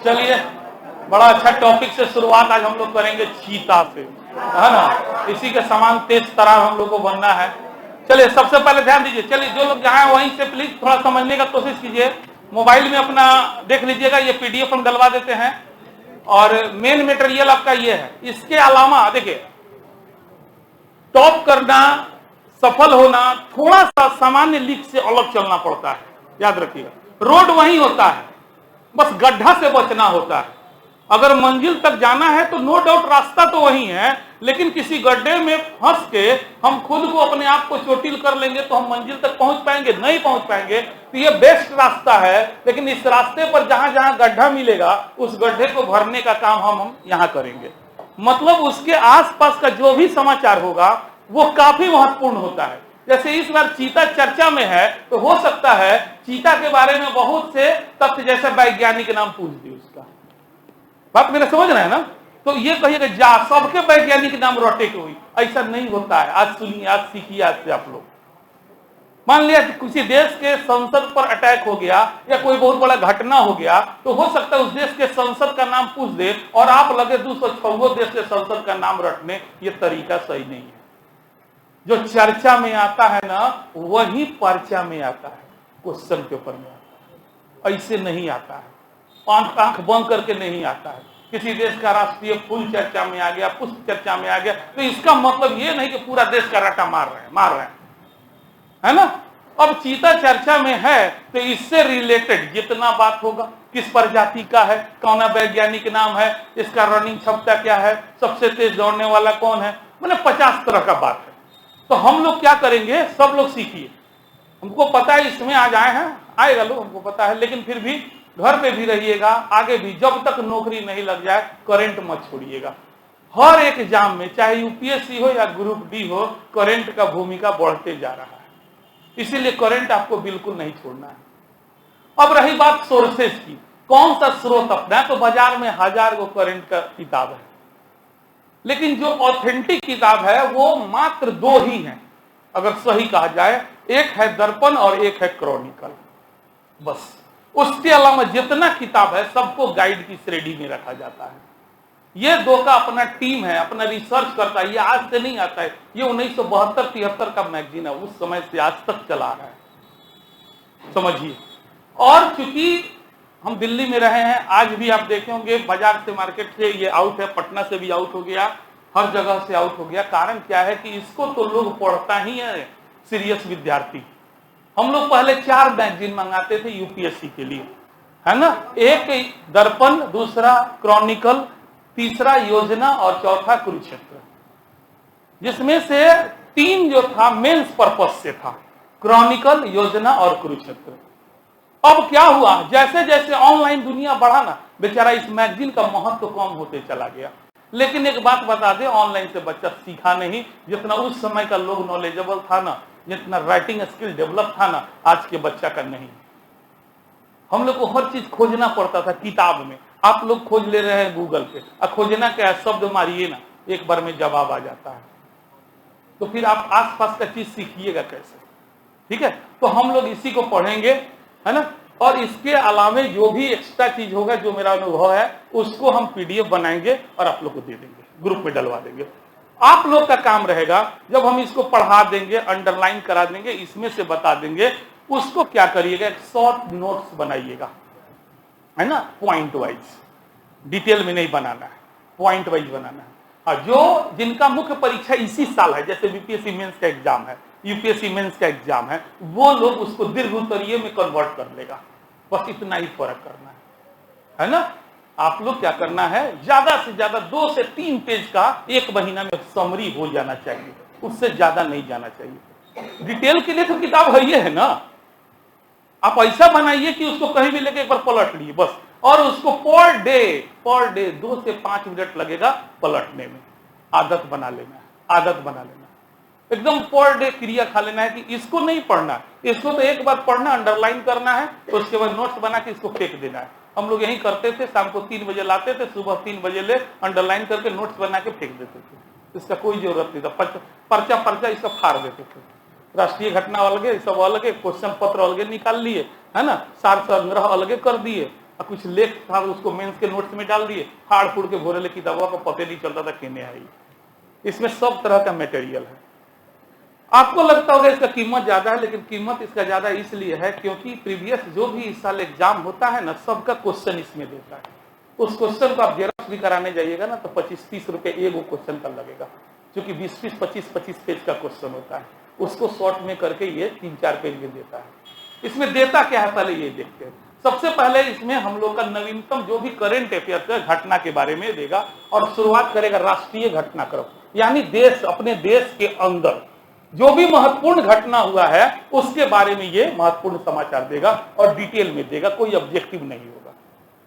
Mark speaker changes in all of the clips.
Speaker 1: चलिए, बड़ा अच्छा टॉपिक से शुरुआत आज हम लोग करेंगे, चीता से, है ना। इसी के समान तेज तरह हम लोग को बनना है। चलिए, सबसे पहले ध्यान दीजिए। चलिए, जो लोग जहां वहीं से प्लीज थोड़ा समझने का कोशिश कीजिए। मोबाइल में अपना देख लीजिएगा, ये पीडीएफ हम डलवा देते हैं और मेन मटेरियल आपका ये है। इसके अलावा देखिए, टॉप करना, सफल होना, थोड़ा सा सामान्य लीक से अलग चलना पड़ता है, याद रखिएगा। रोड वही होता है, बस गड्ढा से बचना होता है। अगर मंजिल तक जाना है तो नो डाउट रास्ता तो वही है, लेकिन किसी गड्ढे में फंस के हम खुद को अपने आप को चोटिल कर लेंगे तो हम मंजिल तक पहुंच पाएंगे? नहीं पहुंच पाएंगे। तो ये बेस्ट रास्ता है, लेकिन इस रास्ते पर जहां जहां गड्ढा मिलेगा उस गड्ढे को भरने का काम हम यहां करेंगे। मतलब उसके आसपास का जो भी समाचार होगा वो काफी महत्वपूर्ण होता है। जैसे इस बार चीता चर्चा में है, तो हो सकता है चीता के बारे में बहुत से तथ्य जैसे वैज्ञानिक नाम पूछ दिए उसका। बात मेरा समझ रहे हैं ना? तो ये कहिएगा जा सबके वैज्ञानिक नाम रटे के हुई, ऐसा नहीं होता है। आज सुनिए, आज सीखिए, आज से आप लोग मान लिया किसी देश के संसद पर अटैक हो गया या कोई बहुत बड़ा घटना हो गया, तो हो सकता है उस देश के संसद का नाम पूछ दे और आप लगे 206 देश के संसद का नाम रटने। ये तरीका सही नहीं है। जो चर्चा में आता है ना, वही पर्चा में आता है, क्वेश्चन पेपर में आता है। ऐसे नहीं आता है, आंख बंद करके नहीं आता है। किसी देश का राष्ट्रीय फूल चर्चा में आ गया, पुष्प चर्चा में आ गया, तो इसका मतलब ये नहीं कि पूरा देश का रटा मार रहे हैं, है ना। अब चीता चर्चा में है तो इससे रिलेटेड जितना बात होगा, किस प्रजाति का है, कौन वैज्ञानिक नाम है, इसका रनिंग क्षमता क्या है, सबसे तेज दौड़ने वाला कौन है, मैंने 50 तरह का बात है। तो हम लोग क्या करेंगे, सब लोग सीखिए। हमको पता है इसमें आज आए हैं, आएगा लोग, हमको पता है, लेकिन फिर भी घर पे भी रहिएगा, आगे भी, जब तक नौकरी नहीं लग जाए करंट मत छोड़िएगा। हर एक एग्जाम में, चाहे यूपीएससी हो या ग्रुप डी हो, करंट का भूमिका बढ़ते जा रहा है, इसीलिए करंट आपको बिल्कुल नहीं छोड़ना है। अब रही बात सोर्सेज की, कौन सा स्रोत अपना है, तो बाजार में 1000 गो करंट का किताब है, लेकिन जो ऑथेंटिक किताब है वो मात्र 2 ही हैं, अगर सही कहा जाए। एक है दर्पण और एक है क्रॉनिकल, बस। उसके अलावा जितना किताब है सबको गाइड की श्रेणी में रखा जाता है। ये 2 का अपना टीम है, अपना रिसर्च करता है। ये आज से नहीं आता है, ये 1972-73 का मैगजीन है, उस समय से आज तक चला रहा है, समझिए। और चूंकि हम दिल्ली में रहे हैं, आज भी आप देखे होंगे बाजार से, मार्केट से ये आउट है, पटना से भी आउट हो गया, हर जगह से आउट हो गया। कारण क्या है कि इसको तो लोग पढ़ता ही है, सीरियस विद्यार्थी। हम लोग पहले 4 मैगजीन मंगाते थे यूपीएससी के लिए, है ना। एक दर्पण, दूसरा क्रॉनिकल, तीसरा योजना और चौथा कुरुक्षेत्र, जिसमें से 3 जो था मेंस पर्पस से था, क्रॉनिकल, योजना और कुरुक्षेत्र। अब क्या हुआ, जैसे जैसे ऑनलाइन दुनिया बढ़ा ना, बेचारा इस मैगजीन का महत्व कम होते चला गया। लेकिन एक बात बता दे, ऑनलाइन से बच्चा सीखा नहीं जितना उस समय का लोग नॉलेजेबल था ना, जितना राइटिंग स्किल डेवलप था ना, आज के बच्चा का नहीं। हम लोग को हर चीज खोजना पड़ता था किताब में, आप लोग खोज ले रहे हैं गूगल पे। अब खोजना क्या है, शब्द मारिए ना, एक बार में जवाब आ जाता है। तो फिर आप आसपास का चीज सीखिएगा कैसे, ठीक है। तो हम लोग इसी को पढ़ेंगे, है ना। और इसके अलावे जो भी एक्स्ट्रा चीज होगा, जो मेरा अनुभव है, उसको हम पीडीएफ बनाएंगे और आप लोग को दे देंगे, ग्रुप में डलवा देंगे। आप लोग का काम रहेगा, जब हम इसको पढ़ा देंगे, अंडरलाइन करा देंगे, इसमें से बता देंगे, उसको क्या करिएगा, एक शॉर्ट नोट्स बनाइएगा, है ना, पॉइंट वाइज, डिटेल में नहीं बनाना है, पॉइंट वाइज बनाना है। हाँ, जो जिनका मुख्य परीक्षा इसी साल है, जैसे बीपीएससी मेंस का एग्जाम है, यूपीएससी मेंस का एग्जाम है, वो लोग उसको दीर्घ उत्तरीय में कन्वर्ट कर लेगा। बस इतना ही फर्क करना है ना। आप लोग क्या करना है, ज्यादा से ज्यादा 2 से 3 पेज का 1 महीना में समरी हो जाना चाहिए, उससे ज्यादा नहीं जाना चाहिए। डिटेल के लिए तो किताब है ना, आप ऐसा बनाइए कि उसको कहीं भी लेके एक बार पलट लिए बस, और उसको पर डे 2 से 5 मिनट लगेगा पलटने में। आदत बना लेना है, आदत बना लेना, एकदम पर डे क्रिया खा लेना है कि इसको नहीं पढ़ना, इसको तो एक बार पढ़ना, अंडरलाइन करना है, तो उसके बाद नोट्स बना के इसको फेंक देना है। हम लोग यही करते थे, शाम को 3 बजे लाते थे, सुबह 3 बजे ले अंडरलाइन करके नोट्स बना के फेंक देते थे। इसका कोई जरूरत नहीं था, पर्चा इसका फाड़ देते थे। राष्ट्रीय घटना अलगे, सब अलगे, क्वेश्चन पत्र अलगे निकाल लिए, है ना, सार संग्रह अलगे कर दिए, और कुछ लेख था उसको मेंस के नोट्स में डाल दिए, फाड़ फूड़ के भोरे किताबों का पता नहीं चलता था कहने आई। इसमें सब तरह का मटेरियल है। आपको लगता होगा इसका कीमत ज्यादा है, लेकिन कीमत इसका ज्यादा इसलिए है क्योंकि प्रीवियस जो भी इस साल एग्जाम होता है ना, सबका क्वेश्चन इसमें देता है। उस क्वेश्चन को आप जेरॉक्स भी कराने जाइएगा ना तो 25-30 रुपए एक क्वेश्चन का लगेगा, क्योंकि 20-20, 25-25 पेज का क्वेश्चन होता है। उसको शॉर्ट में करके ये 3-4 पेज में देता है। इसमें देता क्या है पहले ये देखते हैं। सबसे पहले इसमें हम लोग का नवीनतम जो भी करंट अफेयर है घटना के बारे में देगा, और शुरुआत करेगा राष्ट्रीय घटनाक्रम, यानी देश, अपने देश के अंदर जो भी महत्वपूर्ण घटना हुआ है उसके बारे में ये महत्वपूर्ण समाचार देगा और डिटेल में देगा, कोई ऑब्जेक्टिव नहीं होगा।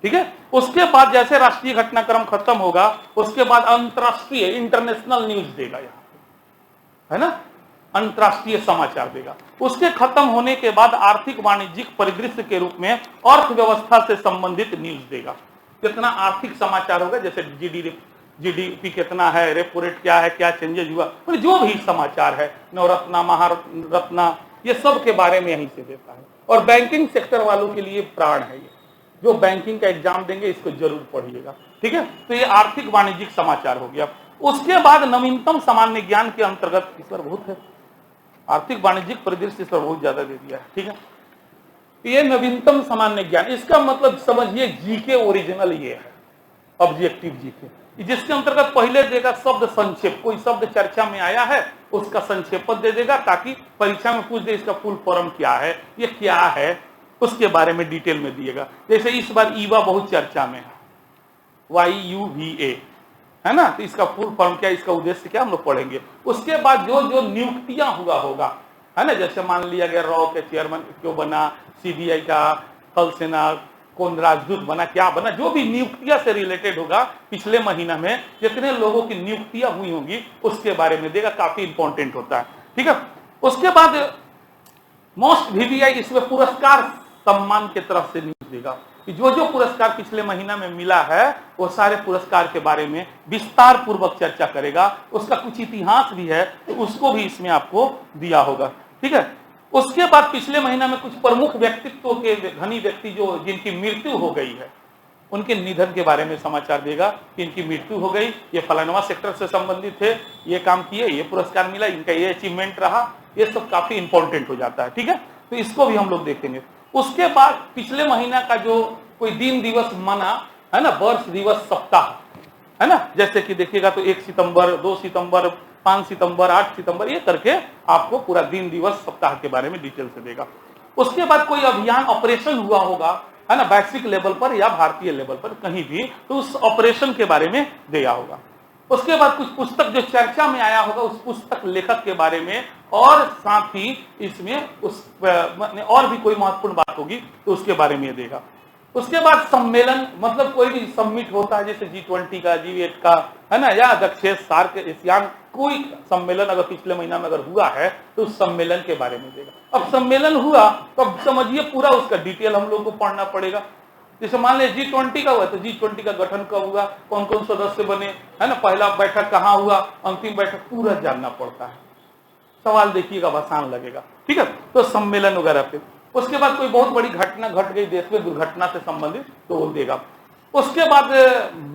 Speaker 1: ठीक है। उसके बाद जैसे राष्ट्रीय घटनाक्रम खत्म होगा, उसके बाद अंतरराष्ट्रीय इंटरनेशनल न्यूज देगा, यहाँ है ना, अंतरराष्ट्रीय समाचार देगा। उसके खत्म होने के बाद आर्थिक वाणिज्यिक परिदृश्य के रूप में अर्थव्यवस्था से संबंधित न्यूज देगा। कितना आर्थिक समाचार होगा, जैसे जीडीपी कितना है, रेपो रेट क्या है, क्या चेंजेस हुआ, जो भी समाचार है, नवरत्ना, महारत्ना, ये सब के बारे में यहीं से देता है। और बैंकिंग सेक्टर वालों के लिए प्राण है ये, जो बैंकिंग का एग्जाम देंगे इसको जरूर पढ़िएगा। ठीक है। तो ये आर्थिक वाणिज्यिक समाचार हो गया। उसके बाद नवीनतम सामान्य ज्ञान के अंतर्गत, इस पर बहुत है, आर्थिक वाणिज्यिक परिदृश्य इस पर बहुत ज्यादा दे दिया है। ठीक है। ये नवीनतम सामान्य ज्ञान, इसका मतलब समझिए जीके ओरिजिनल ये है, ऑब्जेक्टिव जीके, जिसके अंतर्गत पहले देगा शब्द संक्षेप, कोई शब्द चर्चा में आया है उसका संक्षेप दे देगा, ताकि परीक्षा में पूछ दे इसका फुल फॉर्म क्या है, ये क्या है, उसके बारे में डिटेल में दिएगा। जैसे इस बार ईवा बहुत चर्चा में है, YUVA, है ना, तो इसका फुल फॉर्म क्या, इसका उद्देश्य क्या, हम लोग पढ़ेंगे। उसके बाद जो जो नियुक्तियां हुआ होगा, है ना, जैसे मान लिया गया रॉ के चेयरमैन क्यों बना, CBI का थल सेना कौन राजदूत बना, क्या बना, जो भी नियुक्तियां से रिलेटेड होगा पिछले महीना में जितने लोगों की नियुक्तियां हुई होंगी उसके बारे में देगा, काफी इंपॉर्टेंट होता है। ठीक है। उसके बाद मोस्ट VVI, इसमें पुरस्कार सम्मान के तरफ से न्यूज देगा कि जो जो पुरस्कार पिछले महीना में मिला है वो सारे पुरस्कार के बारे में विस्तार पूर्वक चर्चा करेगा। उसका कुछ इतिहास भी है तो उसको भी इसमें आपको दिया होगा। ठीक है। उसके बाद पिछले महीना में कुछ प्रमुख व्यक्तित्व के धनी व्यक्ति जो जिनकी मृत्यु हो गई है उनके निधन के बारे में समाचार देगा कि इनकी मृत्यु हो गई, ये फलानवा सेक्टर से संबंधित थे, ये काम किए, ये पुरस्कार मिला, इनका ये अचीवमेंट रहा, ये सब काफी इंपॉर्टेंट हो जाता है। ठीक है। तो इसको भी हम लोग देखेंगे। उसके बाद पिछले महीना का जो कोई दिन दिवस मना है ना, वर्ष दिवस सप्ताह, है ना, जैसे कि देखिएगा तो 1 सितंबर, 2 सितंबर, 5 सितंबर, 8 सितंबर, ये करके आपको पूरा दिन दिवस सप्ताह के बारे में डिटेल से देगा। उसके बाद कोई अभियान ऑपरेशन हुआ होगा, है ना, वैश्विक लेवल पर या भारतीय लेवल पर कहीं भी, तो उस ऑपरेशन के बारे में दिया होगा। उसके बाद कुछ पुस्तक जो चर्चा में आया होगा उस पुस्तक लेखक के बारे में, और साथ ही इसमें उस और भी कोई महत्वपूर्ण बात होगी तो उसके बारे में देगा। उसके बाद सम्मेलन, मतलब कोई भी समिट होता है जैसे G20 का, G8 का, है ना, या दक्षिण सार्क एशियान, कोई सम्मेलन अगर पिछले महीना में अगर हुआ है तो उस सम्मेलन के बारे में देगा। अब सम्मेलन हुआ तो अब समझिए पूरा उसका डिटेल हम लोग को पढ़ना पड़ेगा। जैसे मान लीजिए G20 का हुआ तो G20 का गठन कब हुआ, कौन कौन सदस्य बने, है ना, पहला बैठक कहाँ हुआ, अंतिम बैठक, पूरा जानना पड़ता है। सवाल देखिएगा आसान लगेगा। ठीक है। तो सम्मेलन वगैरह पे। उसके बाद कोई बहुत बड़ी घटना घट गई देश में, दुर्घटना से संबंधित, तो वो देगा। उसके बाद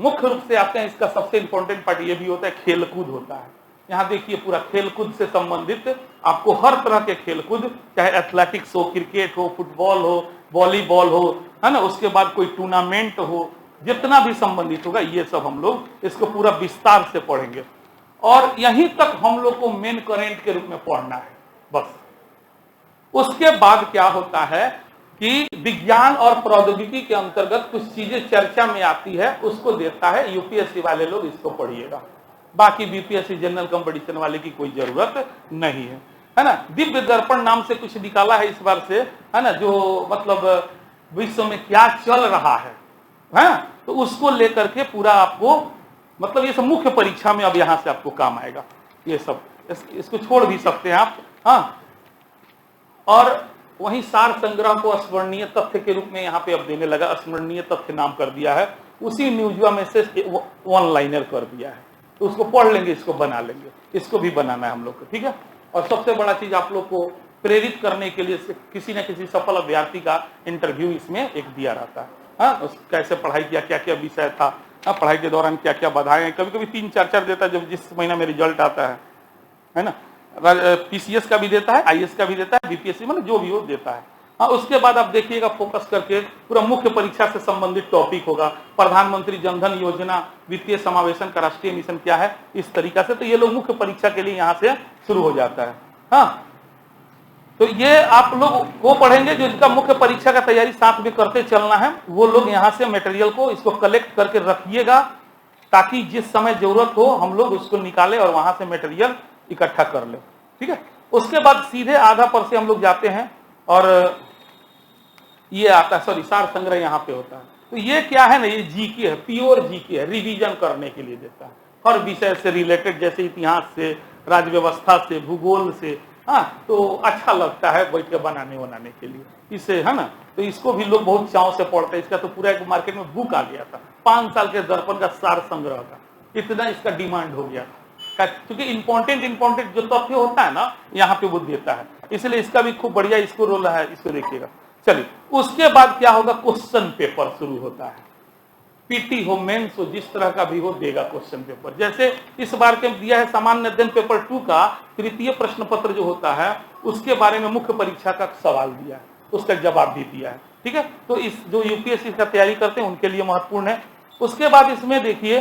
Speaker 1: मुख्य रूप से आते हैं, इसका सबसे इंपॉर्टेंट पार्ट ये भी होता है, खेलकूद होता है। यहाँ देखिए पूरा खेलकूद से संबंधित आपको हर तरह के खेलकूद, चाहे एथलेटिक्स हो, क्रिकेट हो, फुटबॉल हो, वॉलीबॉल हो, है ना, उसके बाद कोई टूर्नामेंट हो, जितना भी संबंधित होगा ये सब हम लोग इसको पूरा विस्तार से पढ़ेंगे। और यहीं तक हम लोग को मेन करेंट के रूप में पढ़ना है बस। उसके बाद क्या होता है कि विज्ञान और प्रौद्योगिकी के अंतर्गत कुछ चीजें चर्चा में आती है, उसको देता है। यूपीएससी वाले लोग इसको पढ़िएगा, बाकी बीपीएससी जनरल कंपटीशन वाले की कोई जरूरत नहीं है ना। दिव्य दर्पण नाम से कुछ निकाला है इस बार से, है ना, जो मतलब विश्व में क्या चल रहा है, तो उसको लेकर के पूरा आपको, मतलब ये सब मुख्य परीक्षा में अब यहां से आपको काम आएगा। ये सब इसको छोड़ भी सकते हैं आप। हाँ, और वहीं सार संग्रह को स्मरणीय तथ्य के रूप में यहाँ पे अब देने लगा, स्मरणीय तथ्य नाम कर दिया है। उसी न्यूज़वा में से वन लाइनर कर दिया है, तो उसको पढ़ लेंगे, इसको बना लेंगे, इसको भी बनाना है हम लोग को। ठीक है। और सबसे बड़ा चीज आप लोग को प्रेरित करने के लिए किसी न किसी सफल अभ्यर्थी का इंटरव्यू इसमें एक दिया रहता है। हाँ, कैसे पढ़ाई किया, क्या क्या विषय था, हाँ, पढ़ाई के दौरान क्या क्या बाधाएं, कभी कभी 3-4 देता है जब जिस महीना में रिजल्ट आता है ना। पीसीएस का भी देता है, आईएएस का भी देता है, बीपीएससी मतलब जो भी हो देता है। हाँ, उसके बाद आप देखिएगा फोकस करके पूरा मुख्य परीक्षा से संबंधित टॉपिक होगा, प्रधानमंत्री जनधन योजना, वित्तीय समावेशन का राष्ट्रीय मिशन क्या है, इस तरीका से। तो ये लोग मुख्य परीक्षा के लिए यहाँ से शुरू हो जाता है। हाँ, तो ये आप लोग वो पढ़ेंगे जो इनका मुख्य परीक्षा का तैयारी साथ में करते चलना है, वो लोग यहाँ से मटेरियल को इसको कलेक्ट करके रखिएगा, ताकि जिस समय जरूरत हो हम लोग उसको निकालें और वहां से मटेरियल इकट्ठा कर ले। ठीक है, उसके बाद सीधे आधा पर से हम लोग जाते हैं और ये आता है, सॉरी, सार संग्रह यहाँ पे होता है। तो ये क्या है ना, ये जीके है, प्योर जीके है, रिवीजन करने के लिए देता है, हर विषय से रिलेटेड, जैसे इतिहास से, राज्य व्यवस्था से, भूगोल से। हाँ, तो अच्छा लगता है बैठ के बनाने के लिए इसे, है ना। तो इसको भी लोग बहुत चाव से पढ़ते हैं। इसका तो पूरा एक मार्केट में बुक आ गया था, 5 साल के दर्पण का सार संग्रह का, इतना इसका डिमांड हो गया था, क्योंकि इंपॉर्टेंट जो तथ्य होता है ना, यहाँ पे वो देता है, इसलिए इसका भी खूब बढ़िया इसको रोल है, इसको देखिएगा। चलिए, उसके बाद क्या होगा, क्वेश्चन पेपर शुरू होता है। पीटी हो, मेंस हो, जिस तरह का भी हो देगा क्वेश्चन पेपर। जैसे इस बार के दिया है सामान्य अध्ययन पेपर 2 का तृतीय प्रश्न पत्र जो होता है, उसके बारे में मुख्य परीक्षा का सवाल दिया है, उसका जवाब भी दिया है। ठीक है, तो इस जो यूपीएससी का तैयारी करते हैं उनके लिए महत्वपूर्ण है। उसके बाद इसमें देखिए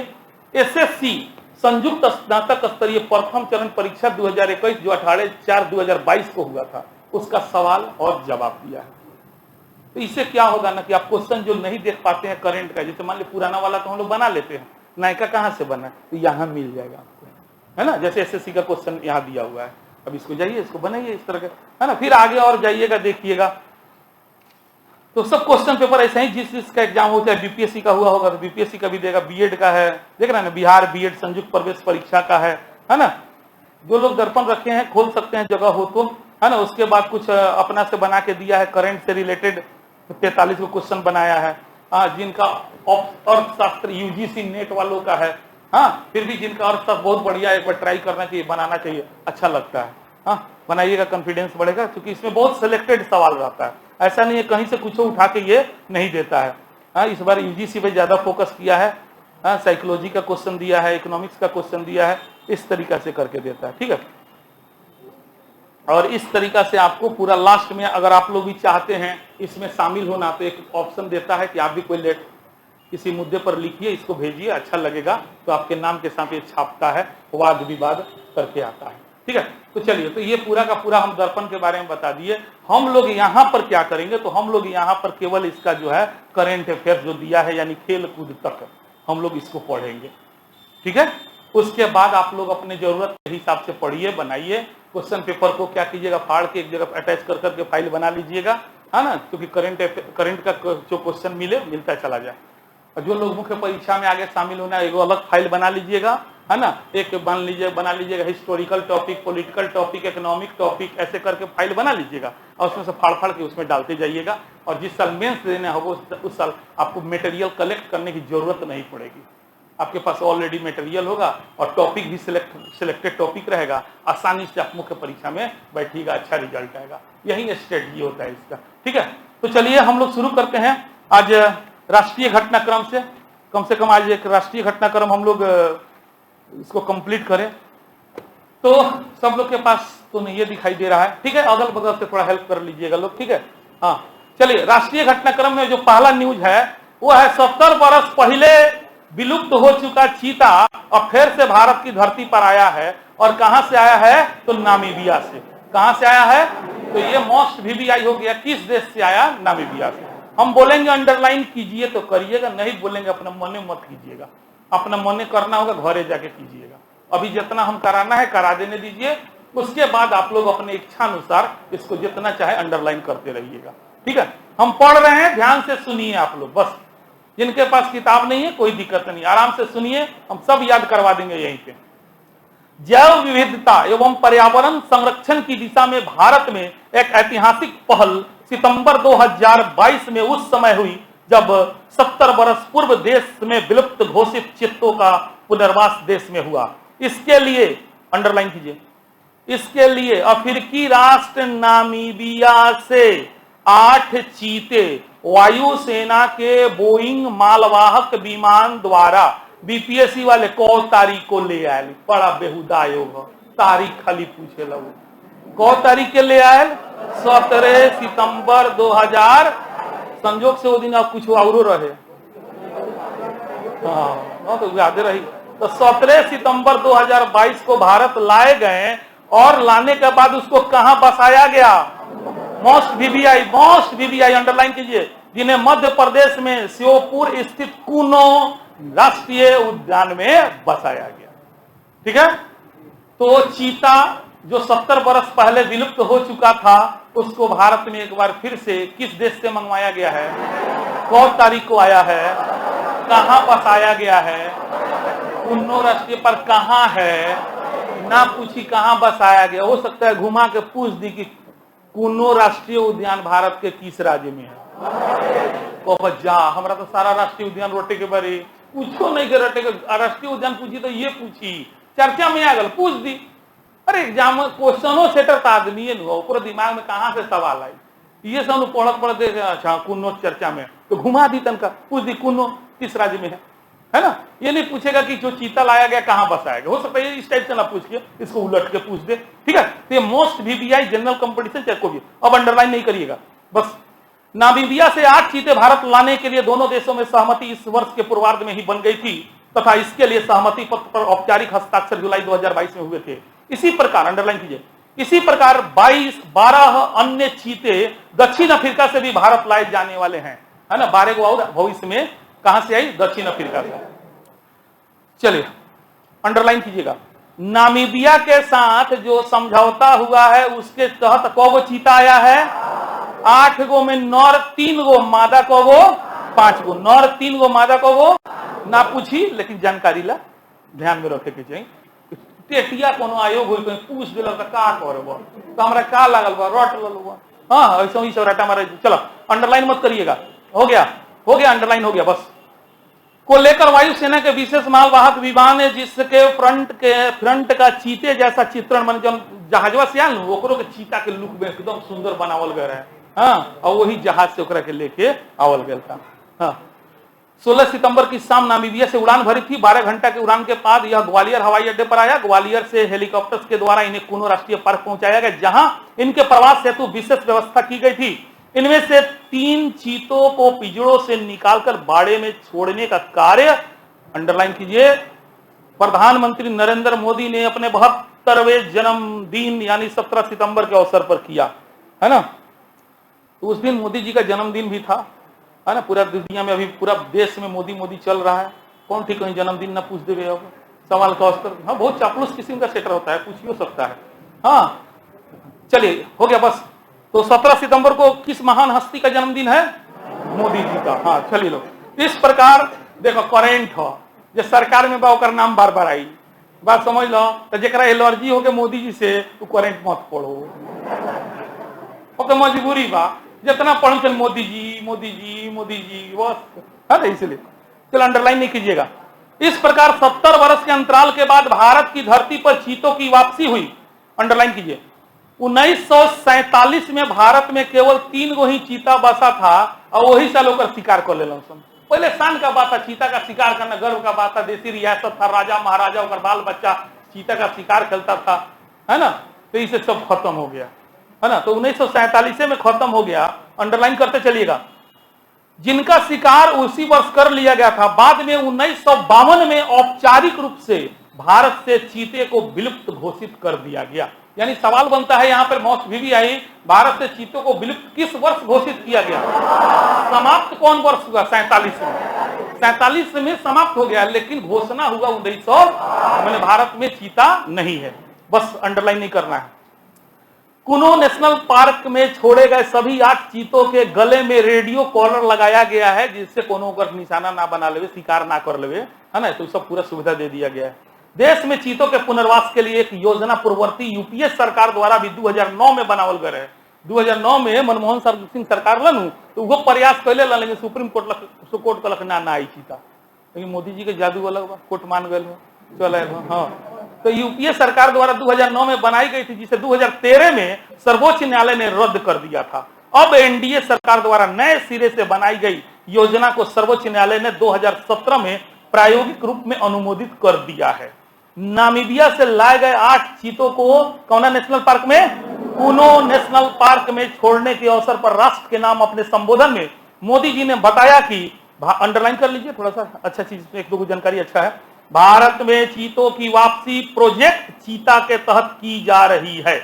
Speaker 1: एसएससी संयुक्त स्नातक स्तरीय प्रथम चरण परीक्षा 2021 जो 18/4/2022 को हुआ था, उसका सवाल और जवाब दिया है। तो इससे क्या होगा ना कि आप क्वेश्चन जो नहीं देख पाते हैं करंट का, जैसे मान लीजिए पुराना वाला तो हम लोग बना लेते हैं, नायका कहाँ से बना, तो यहाँ मिल जाएगा आपको, है ना। जैसे एसएससी का क्वेश्चन यहाँ दिया हुआ है, अब इसको जाइए, इसको बनाइए इस तरह का, है ना। फिर आगे और जाइएगा, देखिएगा तो सब क्वेश्चन पेपर ऐसे ही जिस जिसका एग्जाम होता है, बीपीएससी का हुआ होगा तो बीपीएससी का भी देगा, बीएड का है, देख रहे हैं ना, बिहार बीएड संयुक्त प्रवेश परीक्षा का है ना। जो लोग दर्पण रखे हैं खोल सकते हैं जगह हो तो, है ना। उसके बाद कुछ अपना से बना के दिया है, करंट से रिलेटेड 43 को क्वेश्चन बनाया है। जिनका अर्थशास्त्र यूजीसी नेट वालों का है, हाँ, फिर भी जिनका अर्थशास्त्र बहुत बढ़िया, एक बार ट्राई करना चाहिए, बनाना चाहिए, अच्छा लगता है। हाँ, बनाइएगा, कॉन्फिडेंस बढ़ेगा, क्योंकि इसमें बहुत सिलेक्टेड सवाल रहता है, ऐसा नहीं है कहीं से कुछ उठा के ये नहीं देता है। हाँ, इस बार यूजीसी पे ज्यादा फोकस किया है। हाँ, साइकोलॉजी का क्वेश्चन दिया है, इकोनॉमिक्स का क्वेश्चन दिया है, इस तरीका से करके देता है। ठीक है, और इस तरीका से आपको पूरा लास्ट में, अगर आप लोग भी चाहते हैं इसमें शामिल होना, तो एक ऑप्शन देता है कि आप भी कोई किसी मुद्दे पर लिखिए, इसको भेजिए, अच्छा लगेगा तो आपके नाम के साथ ये छापता है, वाद विवाद करके आता है। ठीक है, तो चलिए, तो ये पूरा का पूरा हम दर्पण के बारे में बता दिए। हम लोग यहाँ पर क्या करेंगे, तो हम लोग यहाँ पर केवल इसका जो है करेंट अफेयर्स जो दिया है, यानी खेल कूद तक हम लोग इसको पढ़ेंगे। ठीक है, उसके बाद आप लोग अपने जरूरत के हिसाब से पढ़िए, बनाइए। क्वेश्चन पेपर को क्या कीजिएगा, फाड़ के एक जगह अटैच कर करके फाइल बना लीजिएगा, है ना, क्योंकि करंट का जो क्वेश्चन मिलता चला जाए। और जो लोग मुख्य परीक्षा में आगे शामिल होना है, एक अलग फाइल बना लीजिएगा, है ना। एक बना लीजिएगा historical topic, political topic, economic topic, ऐसे करके फाइल बना लीजिएगा और उसमें से फाड़ के उसमें डालते जाइएगा। और जिस साल मेंस देना होगा उस साल आपको मटेरियल कलेक्ट करने की जरूरत नहीं पड़ेगी, आपके पास ऑलरेडी मटेरियल होगा और टॉपिक भी सिलेक्टेड टॉपिक रहेगा, आसानी से आप मुख्य परीक्षा में बैठिएगा, अच्छा रिजल्ट आएगा। यही स्ट्रेटजी होता है इसका। ठीक है, तो चलिए हम लोग शुरू करते हैं आज राष्ट्रीय घटनाक्रम से कम आज एक राष्ट्रीय घटनाक्रम हम लोग इसको कंप्लीट करें। तो सब लोग के पास तो नहीं ये दिखाई दे रहा है, ठीक है, अगल बगल से थोड़ा हेल्प कर लीजिएगा लोग। ठीक है, हाँ, चलिए, राष्ट्रीय घटनाक्रम में जो पहला न्यूज है वो है 70 बरस पहले विलुप्त हो चुका चीता अब फिर से भारत की धरती पर आया है। और कहां से आया है, तो नामीबिया से। कहां से आया है, तो ये मोस्ट वीवीआई हो गया, किस देश से आया, नामीबिया से। हम बोलेंगे अंडरलाइन कीजिए तो करिएगा, नहीं बोलेंगे अपना मन मत कीजिएगा, अपना मन करना होगा घरे जाके कीजिएगा। अभी जितना हम कराना है करा देने दीजिए, उसके बाद आप लोग अपने इच्छा अनुसार इसको जितना चाहे अंडरलाइन करते रहिएगा। ठीक है, हम पढ़ रहे हैं, ध्यान से सुनिए आप लोग, बस जिनके पास किताब नहीं है कोई दिक्कत नहीं, आराम से सुनिए, हम सब याद करवा देंगे यहीं पे। जैव विविधता एवं पर्यावरण संरक्षण की दिशा में भारत में एक ऐतिहासिक पहल सितंबर 2022 में उस समय हुई जब 70 बरस पूर्व देश में विलुप्त घोषित चीतों का पुनर्वास देश में हुआ। इसके लिए अंडरलाइन कीजिए, इसके लिए अफ्रीकी राष्ट्र नामीबिया से 8 चीते वायुसेना के बोइंग मालवाहक विमान द्वारा बीपीएससी वाले कौ तारीख को ले आयल। बड़ा बेहुदा आयोग हो, तारीख खाली पूछे लगो। कौ तारीख के ले आयल? 17 सितंबर 2000। संजोग से वो दिन आप कुछ और रहे, हाँ तो याद रही। तो 17 सितंबर 2022 को भारत लाए गए और लाने के बाद उसको कहां बसाया गया? मोस्ट वीवीआई अंडरलाइन कीजिए, जिन्हें मध्य प्रदेश में श्योपुर स्थित कुनो राष्ट्रीय उद्यान में बसाया गया। ठीक है, तो चीता जो 70 वर्ष पहले विलुप्त हो चुका था, उसको भारत में एक बार फिर से किस देश से मंगवाया गया है? कौन तारीख को आया है? कहां बसाया गया है? कुन्नो राष्ट्रीय पर कहां है? ना पूछी कहां बसाया गया। हो सकता है घुमा के पूछ दी कि कुन्नो राष्ट्रीय उद्यान भारत के किस राज्य में है। जा हमारा तो सारा राष्ट्रीय उद्यान रोटे के बारे पूछो नहीं के रटे के। राष्ट्रीय उद्यान पूछी तो ये पूछी, चर्चा में आ गल, पूछ दी। अरे एग्जाम में क्वेश्चनों सेटर आदमी है पूरा दिमाग में कहां से सवाल आई, ये सब पढ़त दे। अच्छा कुन्नो चर्चा में तो घुमा दी, तनका पूछ दी कुन्नो किस राज्य में है ना। ये नहीं पूछेगा कि जो चीता लाया गया कहां बसाया गया। हो सकता है इस टाइप से ना पूछ के इसको उलट के पूछ दे। ठीक है, तो ये most VVI general competition check को भी अब अंडरलाइन नहीं करिएगा बस। नामीबिया से 8 चीते भारत लाने के लिए दोनों देशों में सहमति इस वर्ष के पूर्वार्ध में ही बन गई थी तथा इसके लिए सहमति पत्र पर औपचारिक हस्ताक्षर जुलाई 2022 में हुए थे। इसी प्रकार अंडरलाइन कीजिए, इसी प्रकार 12 अन्य चीते दक्षिण अफ्रीका से भी भारत लाए जाने वाले हैं, है ना। 12 को और भविष्य में कहां से आई? दक्षिण अफ्रीका से। चलिए अंडरलाइन कीजिएगा, नामीबिया के साथ जो समझौता हुआ है उसके तहत कौगो चीता आया है? 8 गो में नर 3 गो, मादा कौगो 5 गो, नर 3 गो, मादा कौगो। ना पूछी लेकिन जानकारी ला ध्यान में रखे के चाहिए। टेटिया कोनो आयोग हो पूछ दिल तो का करब, तो हमरा का लागल बा रट लो। हाँ ऐसा ही सब रटा मारे। चलो अंडरलाइन मत करिएगा, हो गया अंडरलाइन हो गया बस। को लेकर वायुसेना के विशेष मालवाहक विमान है जिसके फ्रंट का चीते जैसा चित्रण मन जहाजवा से आल ओकरो के चीता के लुक में एकदम सुंदर बनावल गया है। हाँ और वही जहाज से ओकरा के लेके आवल गया था। हाँ 16 सितंबर की शाम नामीबिया से उड़ान भरी थी। 12 घंटा की उड़ान के बाद यह ग्वालियर हवाई अड्डे पर आया। ग्वालियर से हेलीकॉप्टर के द्वारा इन्हें कुनो राष्ट्रीय पार्क पहुंचाया गया जहां इनके प्रवास हेतु विशेष व्यवस्था की गई थी। इनमें से 3 चीतों को पिंजड़ों से निकालकर बाड़े में छोड़ने का कार्य अंडरलाइन कीजिए प्रधानमंत्री नरेंद्र मोदी ने अपने 72वें जन्मदिन यानी 17 सितंबर के अवसर पर किया, है ना। तो उस दिन मोदी जी का जन्मदिन भी था, है ना। पूरा दुनिया में अभी पूरा देश में मोदी चल रहा है। कौन ठीक कहीं जन्मदिन ना पूछ देवे अब सवाल का अवसर। हाँ बहुत चापलूस किस्म का सेटर होता है, पूछ ही सकता है। हाँ चलिए हो गया बस। तो 17 सितंबर को किस महान हस्ती का जन्मदिन है? मोदी जी का। हाँ चलिए लो इस प्रकार देखो करेंट हो जो सरकार में बा ओकर नाम बार आई बात समझ लो। तो जरा एलर्जी हो के मोदी जी से तो करेंट मत पढ़ो, ओके मजबूरी बा। जितना पढ़ चल मोदी जी बस, है ना। इसलिए चलो अंडरलाइन नहीं कीजिएगा। इस प्रकार 70 वर्ष के अंतराल के बाद भारत की धरती पर चीतों की वापसी हुई। अंडरलाइन कीजिए 1947 में भारत में केवल 3 गो ही चीता बसा था और वही साल होकर शिकार कर ले। पहले शान का बात था, चीता का शिकार करना गर्व का बात था, देसी रियासत था, राजा महाराजा और बाल बच्चा चीता का शिकार करता था, है ना। तो इसे सब खत्म हो गया, है ना। तो 1947 में खत्म हो गया। अंडरलाइन करते चलिएगा, जिनका शिकार उसी वर्ष कर लिया गया था। बाद में 1952 में औपचारिक रूप से भारत से चीते को विलुप्त घोषित कर दिया गया। यानी सवाल बनता है यहाँ पर मोस्ट वीवीआई भारत से चीतों को विलुप्त किस वर्ष घोषित किया गया? समाप्त कौन वर्ष हुआ? 47 में। 47 में समाप्त हो गया, लेकिन घोषणा हुआ 1900 मैंने भारत में चीता नहीं है। बस अंडरलाइन नहीं करना है। कुनो नेशनल पार्क में छोड़े गए सभी 8 चीतों के गले में रेडियो कॉलर लगाया गया है जिससे कोनो का निशाना ना बना लेवे, शिकार ना कर लेवे, है ना। तो सब पूरा सुविधा दे दिया गया है। देश में चीतों के पुनर्वास के लिए एक योजना पूर्ववर्ती यूपीए सरकार द्वारा भी 2009 में बनावल गए है। 2009 में मनमोहन सिंह सरकार लनू तो वो प्रयास कैले ला, लेकिन सुप्रीम कोर्ट कलक ना आई चीता। लेकिन मोदी जी के जादू अलग बा, कोर्ट मान गए चल। हाँ तो यूपीए सरकार द्वारा 2009 में बनाई गई थी जिसे 2013 में सर्वोच्च न्यायालय ने रद्द कर दिया था। अब एनडीए सरकार द्वारा नए सिरे से बनाई गई योजना को सर्वोच्च न्यायालय ने 2017 में प्रायोगिक रूप में अनुमोदित कर दिया है। नामीबिया से लाए गए 8 चीतों को कौना नेशनल पार्क में, कुनो नेशनल पार्क में छोड़ने के अवसर पर राष्ट्र के नाम अपने संबोधन में मोदी जी ने बताया कि, अंडरलाइन कर लीजिए थोड़ा सा, अच्छा चीज, एक दो जानकारी अच्छा है, भारत में चीतों की वापसी प्रोजेक्ट चीता के तहत की जा रही है।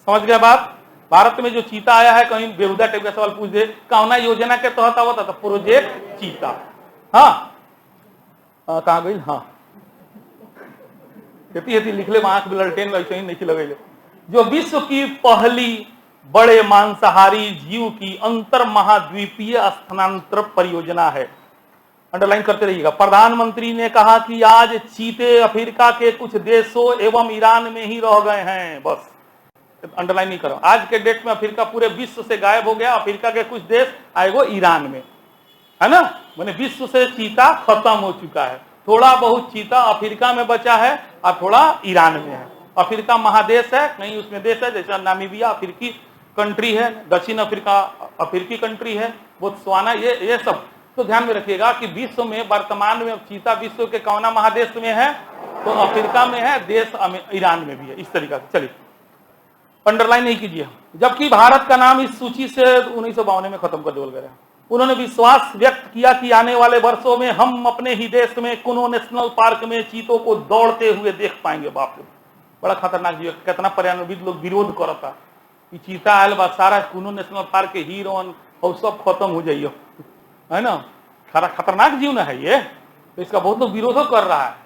Speaker 1: समझ गया बात? भारत में जो चीता आया है, कहीं बेहुदा टाइप का सवाल पूछ दे, कौना योजना के तहत आवा था, प्रोजेक्ट चीता। हाँ कहा गई, हाँ लिख ले, आंख ब्लडटेन वैसे ही नहीं लगे। जो विश्व की पहली बड़े मांसाहारी जीव की अंतर महाद्वीपीय स्थानांतरण परियोजना है। अंडरलाइन करते रहिएगा। प्रधानमंत्री ने कहा कि आज चीते अफ्रीका के कुछ देशों एवं ईरान में ही रह गए हैं। बस अंडरलाइन नहीं करो, आज के डेट में अफ्रीका पूरे विश्व से गायब हो गया। अफ्रीका के कुछ देश आएगो ईरान में, है ना, मैंने विश्व से चीता खत्म हो चुका है। थोड़ा बहुत चीता अफ्रीका में बचा है और थोड़ा ईरान में है। अफ्रीका महादेश है, कहीं उसमें देश है, जैसे नामीबिया अफ्रीकी कंट्री है, दक्षिण अफ्रीका अफ्रीकी कंट्री है, बोत्सवाना, ये सब तो ध्यान में रखिएगा कि विश्व में वर्तमान में चीता विश्व के कौना महादेश में है, तो अफ्रीका में है, देश ईरान में भी है। इस तरीका से चलिए, अंडरलाइन नहीं कीजिए। जबकि भारत का नाम इस सूची से 1952 में खत्म कर दिया गया। उन्होंने विश्वास व्यक्त किया कि आने वाले वर्षों में हम अपने ही देश में कुनो नेशनल पार्क में चीतों को दौड़ते हुए देख पाएंगे। बाप रे, बड़ा खतरनाक जीव, कितना पर्यावरणविद लोग विरोध करता कि चीता आयल बा, सारा कुनो नेशनल पार्क के हिरन और सब खत्म हो जाइए, है ना, खतरनाक जीव ना है ये। तो इसका बहुत लोग विरोध कर रहा है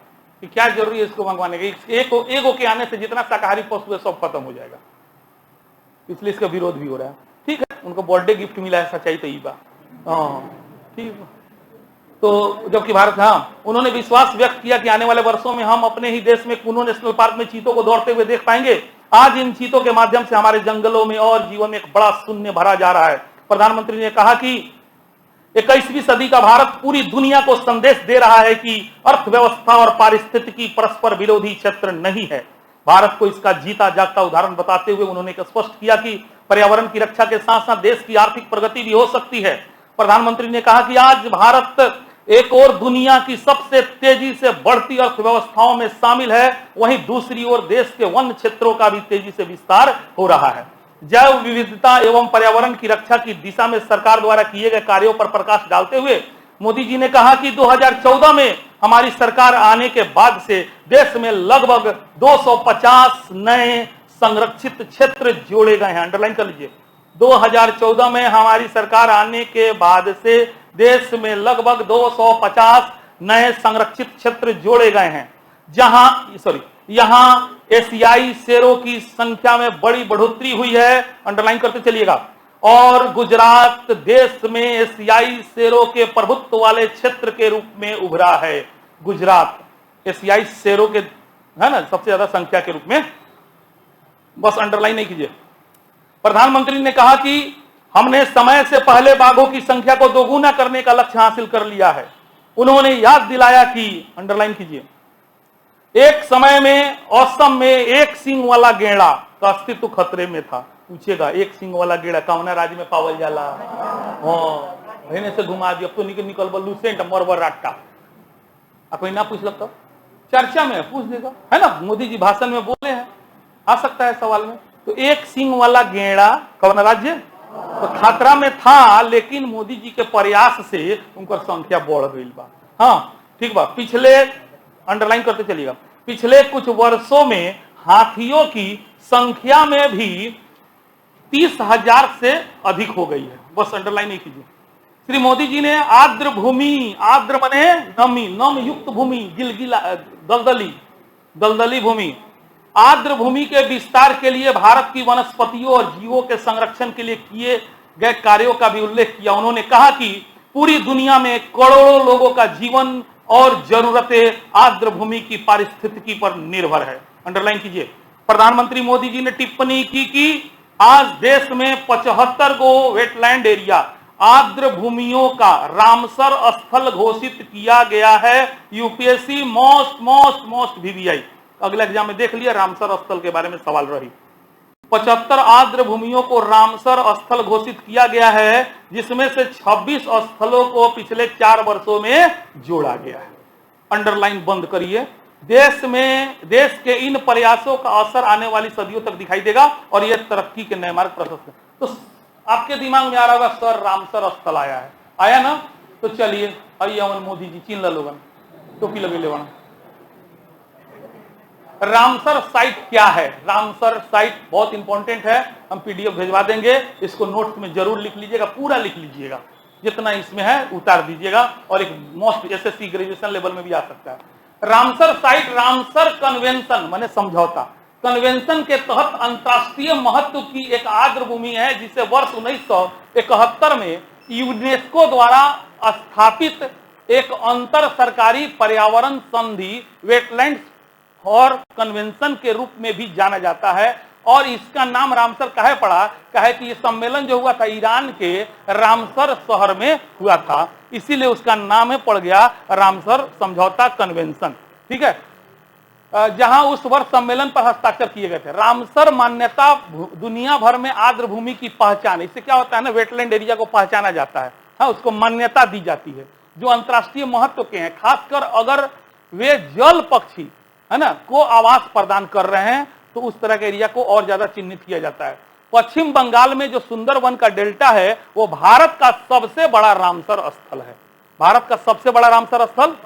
Speaker 1: कि क्या जरूरी है इसको मंगवाने की, एक के आने से जितना शाकाहारी पशु है सब खत्म हो जाएगा, इसलिए इसका विरोध भी हो रहा है। ठीक है, उनको बर्थडे गिफ्ट मिला है, सच्चाई तो ये बात, हाँ ठीक। तो जबकि भारत, हाँ, उन्होंने विश्वास व्यक्त किया कि आने वाले वर्षों में हम अपने ही देश में कुनो नेशनल पार्क में चीतों को दौड़ते हुए देख पाएंगे। आज इन चीतों के माध्यम से हमारे जंगलों में और जीवन में एक बड़ा शून्य भरा जा रहा है। प्रधानमंत्री ने कहा कि 21वीं सदी का भारत पूरी दुनिया को संदेश दे रहा है कि अर्थव्यवस्था और पारिस्थितिकी परस्पर विरोधी क्षेत्र नहीं है। भारत को इसका जीता जागता उदाहरण बताते हुए उन्होंने स्पष्ट किया कि पर्यावरण की रक्षा के साथ साथ देश की आर्थिक प्रगति भी हो सकती है। प्रधानमंत्री ने कहा कि आज भारत एक और दुनिया की सबसे तेजी से बढ़ती अर्थव्यवस्थाओं में शामिल है, वहीं दूसरी ओर देश के वन क्षेत्रों का भी तेजी से विस्तार हो रहा है। जैव विविधता एवं पर्यावरण की रक्षा की दिशा में सरकार द्वारा किए गए कार्यों पर प्रकाश डालते हुए मोदी जी ने कहा कि 2014 में हमारी सरकार आने के बाद से देश में लगभग 250 नए संरक्षित क्षेत्र जोड़े गए हैं। अंडरलाइन कर लीजिए, 2014 में हमारी सरकार आने के बाद से देश में लगभग 250 नए संरक्षित क्षेत्र जोड़े गए हैं, यहां एशियाई शेरों की संख्या में बड़ी बढ़ोतरी हुई है। अंडरलाइन करते चलिएगा। और गुजरात देश में एशियाई शेरों के प्रभुत्व वाले क्षेत्र के रूप में उभरा है। गुजरात एशियाई शेरों के, है ना, सबसे ज्यादा संख्या के रूप में। बस अंडरलाइन नहीं कीजिए। प्रधानमंत्री ने कहा कि हमने समय से पहले बाघों की संख्या को दोगुना करने का लक्ष्य हासिल कर लिया है। उन्होंने याद दिलाया कि, अंडरलाइन कीजिए, एक समय में असम में एक सींग वाला गेड़ा का अस्तित्व खतरे में था। पूछेगा, एक सींग वाला गेड़ा कौना राज्य में पावल जाला? हाँ, से घुमा दिया, अब तो निकल लूसेंट मरवर राट्टा। कोई ना पूछ लगता, चर्चा में पूछ देगा, है ना, मोदी जी भाषण में बोले हैं, आ सकता है सवाल में। तो एक सींग वाला गेड़ा कौन राज्य तो खतरा में था, लेकिन मोदी जी के प्रयास से उनका संख्या बढ़ गई बा। हाँ ठीक बा। पिछले, अंडरलाइन करते चलिएगा, पिछले कुछ वर्षों में हाथियों की संख्या में भी 30,000 से अधिक हो गई है। बस अंडरलाइन नहीं कीजिए। श्री मोदी जी ने आर्द्र भूमि, आर्द्र मने नमी, नम युक्त भूमि, गिलगिला, दलदली भूमि, आर्द्र भूमि के विस्तार के लिए भारत की वनस्पतियों और जीवों के संरक्षण के लिए किए गए कार्यों का भी उल्लेख किया। उन्होंने कहा कि पूरी दुनिया में करोड़ों लोगों का जीवन और जरूरतें आर्द्र भूमि की पारिस्थितिकी पर निर्भर है। अंडरलाइन कीजिए। प्रधानमंत्री मोदी जी ने टिप्पणी की कि आज देश में 75 गो वेटलैंड एरिया, आर्द्र भूमियों का रामसर स्थल घोषित किया गया है। यूपीएससी मोस्ट VVI अगले एग्जाम में देख लिया, रामसर स्थल के बारे में सवाल रही। 75 आर्द्र भूमियों को रामसर स्थल घोषित किया गया है, जिसमें से 26 स्थलों को पिछले 4 वर्षों में जोड़ा गया है। अंडरलाइन बंद करिए। देश के इन प्रयासों का असर आने वाली सदियों तक दिखाई देगा और यह तरक्की के नए मार्ग प्रशस्त। तो आपके दिमाग में आ रहा होगा सर रामसर स्थल आया है, आया ना? तो चलिए आइए अमन मोदी जी चिन्ह लोगन टोपी लगे ले। रामसर साइट क्या है? रामसर साइट बहुत इंपॉर्टेंट है, हम पीडीएफ भेजवा देंगे, इसको नोट्स में जरूर लिख लीजिएगा, पूरा लिख लीजिएगा, जितना इसमें है उतार दीजिएगा और एक मोस्ट एसएससी ग्रेजुएशन लेवल में भी आ सकता है। रामसर साइट रामसर कन्वेंशन माने समझौता कन्वेंशन के तहत अंतरराष्ट्रीय महत्व की एक आर्द्र भूमि है, जिसे वर्ष 1971 में यूनेस्को द्वारा स्थापित एक अंतर सरकारी पर्यावरण संधि वेटलैंड्स और कन्वेंशन के रूप में भी जाना जाता है। और इसका नाम रामसर काहे पड़ा? काहे कि ये सम्मेलन जो हुआ था ईरान के रामसर शहर में हुआ था, इसीलिए उसका नाम है पड़ गया रामसर समझौता कन्वेंशन। ठीक है, जहां उस वर्ष सम्मेलन पर हस्ताक्षर किए गए थे। रामसर मान्यता दुनिया भर में आर्द्र भूमि की पहचान, इससे क्या होता है ना, वेटलैंड एरिया को पहचाना जाता है, हाँ, उसको मान्यता दी जाती है जो अंतर्राष्ट्रीय महत्व के हैं, खासकर अगर वे जल पक्षी है ना को आवास प्रदान कर रहे हैं तो उस तरह के एरिया को और ज्यादा चिन्हित किया जाता है। पश्चिम बंगाल में जो सुंदरवन का डेल्टा है वो भारत का सबसे बड़ा रामसर स्थल है। भारत का सबसे बड़ा रामसर स्थल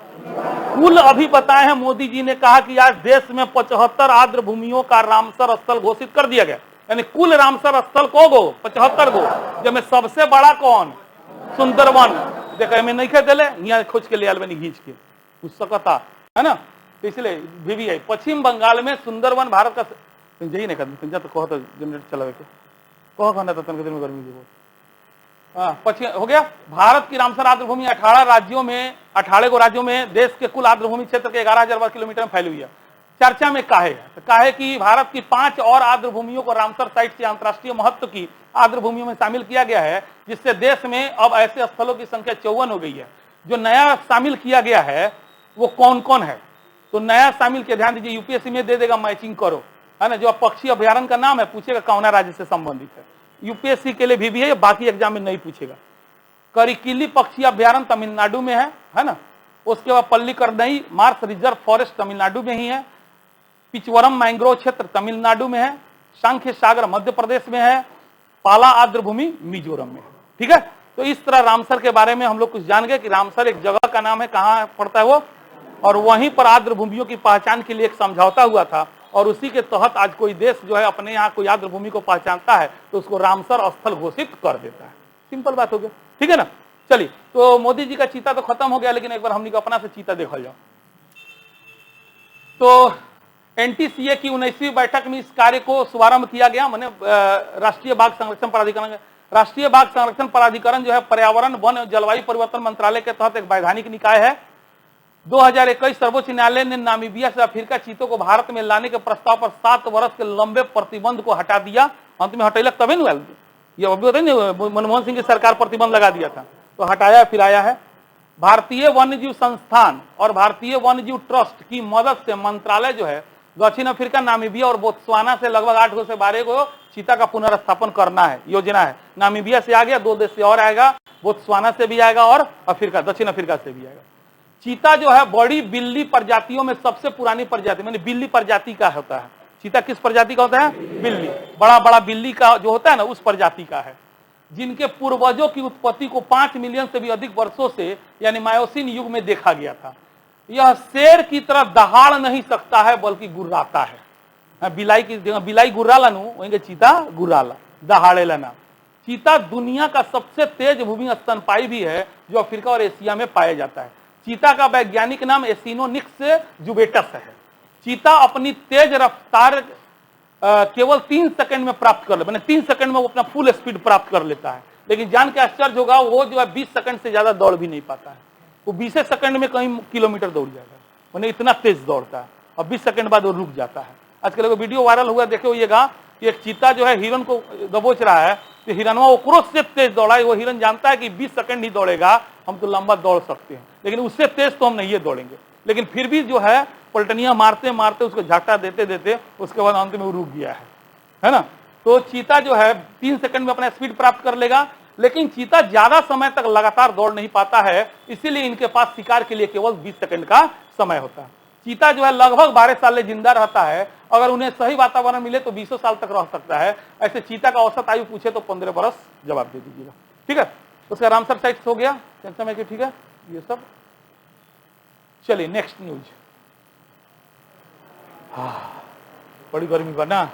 Speaker 1: कुल अभी बताए हैं, मोदी जी ने कहा कि आज देश में 75 आर्द्र भूमियों का रामसर स्थल घोषित कर दिया गया, यानी कुल रामसर स्थल को 75 गो, जिसमें सबसे बड़ा कौन? सुंदरवन। देखो मैं नहीं कह दिले, यहाँ खोज के ले आल बनी घींच के उस सकता है ना, इसलिए भी है। पश्चिम बंगाल में सुंदरवन भारत का यही नहीं करते तो कहो तो जनरेटर चलावे के कहो खाना तो दिन में गर्मी की हाँ पश्चिम हो गया। भारत की रामसर आर्द्र भूमि 18 गो राज्यों में देश के कुल आर्द्र भूमि क्षेत्र के 11,000 वर्ग किलोमीटर में फैली हुई है। चर्चा में काहे कि भारत की 5 और आर्द्र भूमियों को रामसर साइट से अंतर्राष्ट्रीय महत्व की आर्द्र भूमियों में शामिल किया गया है, जिससे देश में अब ऐसे स्थलों की संख्या 54 हो गई है। जो नया शामिल किया गया है वो कौन कौन है? तो नया शामिल किया, ध्यान दीजिए, यूपीएससी में दे देगा मैचिंग करो, है ना। जो पक्षी अभ्यारण्य का नाम है पूछेगा कौन राज्य से संबंधित है, यूपीएससी के लिए भी है, बाकी एग्जाम में नहीं पूछेगा। करिकिली पक्षी अभ्यारण्य तमिलनाडु में है ना। उसके बाद Pallikaranai Mars reserve forest Tamil Nadu में ही है। पिचवरम मैंग्रोव क्षेत्र तमिलनाडु में है। सांख्य सागर मध्य प्रदेश में है। पाला आर्द्र भूमि मिजोरम में है। ठीक है, तो इस तरह रामसर के बारे में हम लोग कुछ जान गए कि रामसर एक जगह का नाम है, कहाँ पड़ता है वो, और वहीं पर आर्द्र भूमियों की पहचान के लिए एक समझौता हुआ था और उसी के तहत आज कोई देश जो है अपने यहाँ कोई आर्द्र भूमि को पहचानता है तो उसको रामसर स्थल घोषित कर देता है। सिंपल बात हो गया, ठीक है ना। चलिए, तो मोदी जी का चीता तो खत्म हो गया, लेकिन एक बार हमने अपना से चीता देखा जाओ। तो एनटीसीए की 19वीं बैठक में इस कार्य को शुभारंभ किया गया, माने राष्ट्रीय बाघ संरक्षण प्राधिकरण। राष्ट्रीय बाघ संरक्षण प्राधिकरण जो है पर्यावरण वन एवं जलवायु परिवर्तन मंत्रालय के तहत एक वैधानिक निकाय है। 2021 सर्वोच्च न्यायालय ने नामीबिया से अफ्रीका चीतों को भारत में लाने के प्रस्ताव पर 7 वर्ष के लंबे प्रतिबंध को हटा दिया। अंत में हटेलक तभी नहीं, ये अभी बताइए मनमोहन सिंह की सरकार प्रतिबंध लगा दिया था तो हटाया, फिर आया है। भारतीय वन्यजीव संस्थान और भारतीय वन्यजीव ट्रस्ट की मदद से मंत्रालय जो है दक्षिण अफ्रीका, नामीबिया और बोत्सवाना से लगभग 8 से 12 को चीता का पुनर्स्थापन करना है, योजना है। नामीबिया से आ गया, 2 देश से और आएगा, बोत्सवाना से भी आएगा और अफ्रीका, दक्षिण अफ्रीका से भी आएगा। चीता जो है बड़ी बिल्ली प्रजातियों में सबसे पुरानी प्रजाति, माने बिल्ली प्रजाति का होता है। चीता किस प्रजाति का होता है? बिल्ली, बड़ा बड़ा बिल्ली का जो होता है ना, उस प्रजाति का है, जिनके पूर्वजों की उत्पत्ति को 5 मिलियन से भी अधिक वर्षों से यानी मायोसिन युग में देखा गया था। यह शेर की तरह दहाड़ नहीं सकता है बल्कि गुर्राता है। बिलाई की जगह बिलाई गुर्राला नु वहीं चीता गुर्राला, दहाड़ेला ना। चीता दुनिया का सबसे तेज भूमि स्तनपायी भी है जो अफ्रीका और एशिया में पाया जाता है। चीता का वैज्ञानिक नाम एसिनोनिक्स जुबेटस है। चीता अपनी तेज रफ्तार केवल 3 सेकंड में प्राप्त कर ले, मैंने 3 सेकंड में वो अपना फुल स्पीड प्राप्त कर लेता है। लेकिन जान के आश्चर्य होगा, वो जो है 20 सेकंड से ज्यादा दौड़ भी नहीं पाता है। वो 20 सेकंड में कहीं किलोमीटर दौड़ जाएगा, मैंने इतना तेज दौड़ता है और 20 सेकंड बाद वो रुक जाता है। आजकल वो वीडियो वायरल हुआ, देखे होइएगा कि एक चीता जो है हिरन को दबोच रहा है, तो हिरनवा उक्रोश से तेज दौड़ा है। वो हिरन जानता है कि 20 सेकंड ही दौड़ेगा, हम तो लंबा दौड़ सकते हैं, लेकिन उससे तेज तो हम नहीं दौड़ेंगे। लेकिन फिर भी जो है पलटनियां मारते मारते उसको झटका देते देते उसके बाद अंत में वो रुक गया है ना। तो चीता जो है 3 सेकंड में अपना स्पीड प्राप्त कर लेगा, लेकिन चीता ज्यादा समय तक लगातार दौड़ नहीं पाता है, इसीलिए इनके पास शिकार के लिए केवल 20 सेकंड का समय होता है। चीता जो है लगभग 12 साल जिंदा रहता है, अगर उन्हें सही वातावरण मिले तो 20 साल तक रह सकता है। ऐसे चीता का औसत आयु पूछे तो 15 बरस जवाब दे दीजिएगा, ठीक है। उसका रामसर साइट्स हो गया, टेंशन में कि ठीक है ये सब। चलिए नेक्स्ट न्यूज। बड़ी गर्मी बना,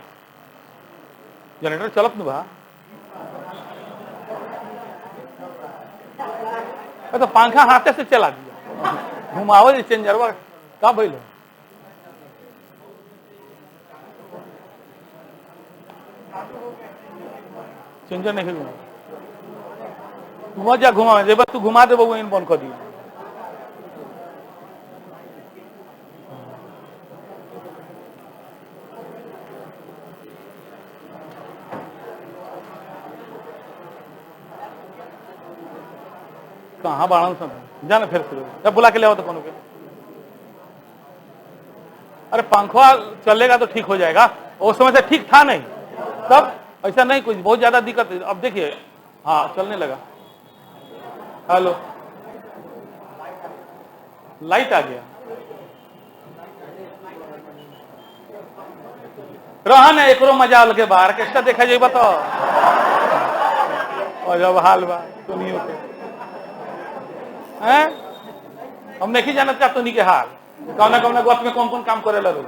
Speaker 1: जनरेटर चलत न बा, तो पंखा हाथे से चला दिया, घुमावल चेंजरवा का भइल चेंजर नहीं घुमा, जा घुमा जे तू घुमा दे बबू, इन बंद कर दिया। कहाँ बाड़न सब जाना फिर से जब बुला के ले आओ तो कौन के। अरे पंखा चलेगा तो ठीक हो जाएगा, उस समय से ठीक था नहीं, तब ऐसा नहीं कुछ बहुत ज्यादा दिक्कत है। अब देखिए हाँ चलने लगा। हेलो, लाइट आ गया, रहन एक मजा अलगे बाहर कैसा देखा जाए बताओ, और जब हाल बा तो नहीं होते हैं। हम नहीं जानत का तो नहीं के हाल कौना कौना गत में कौन कौन काम करे लोग।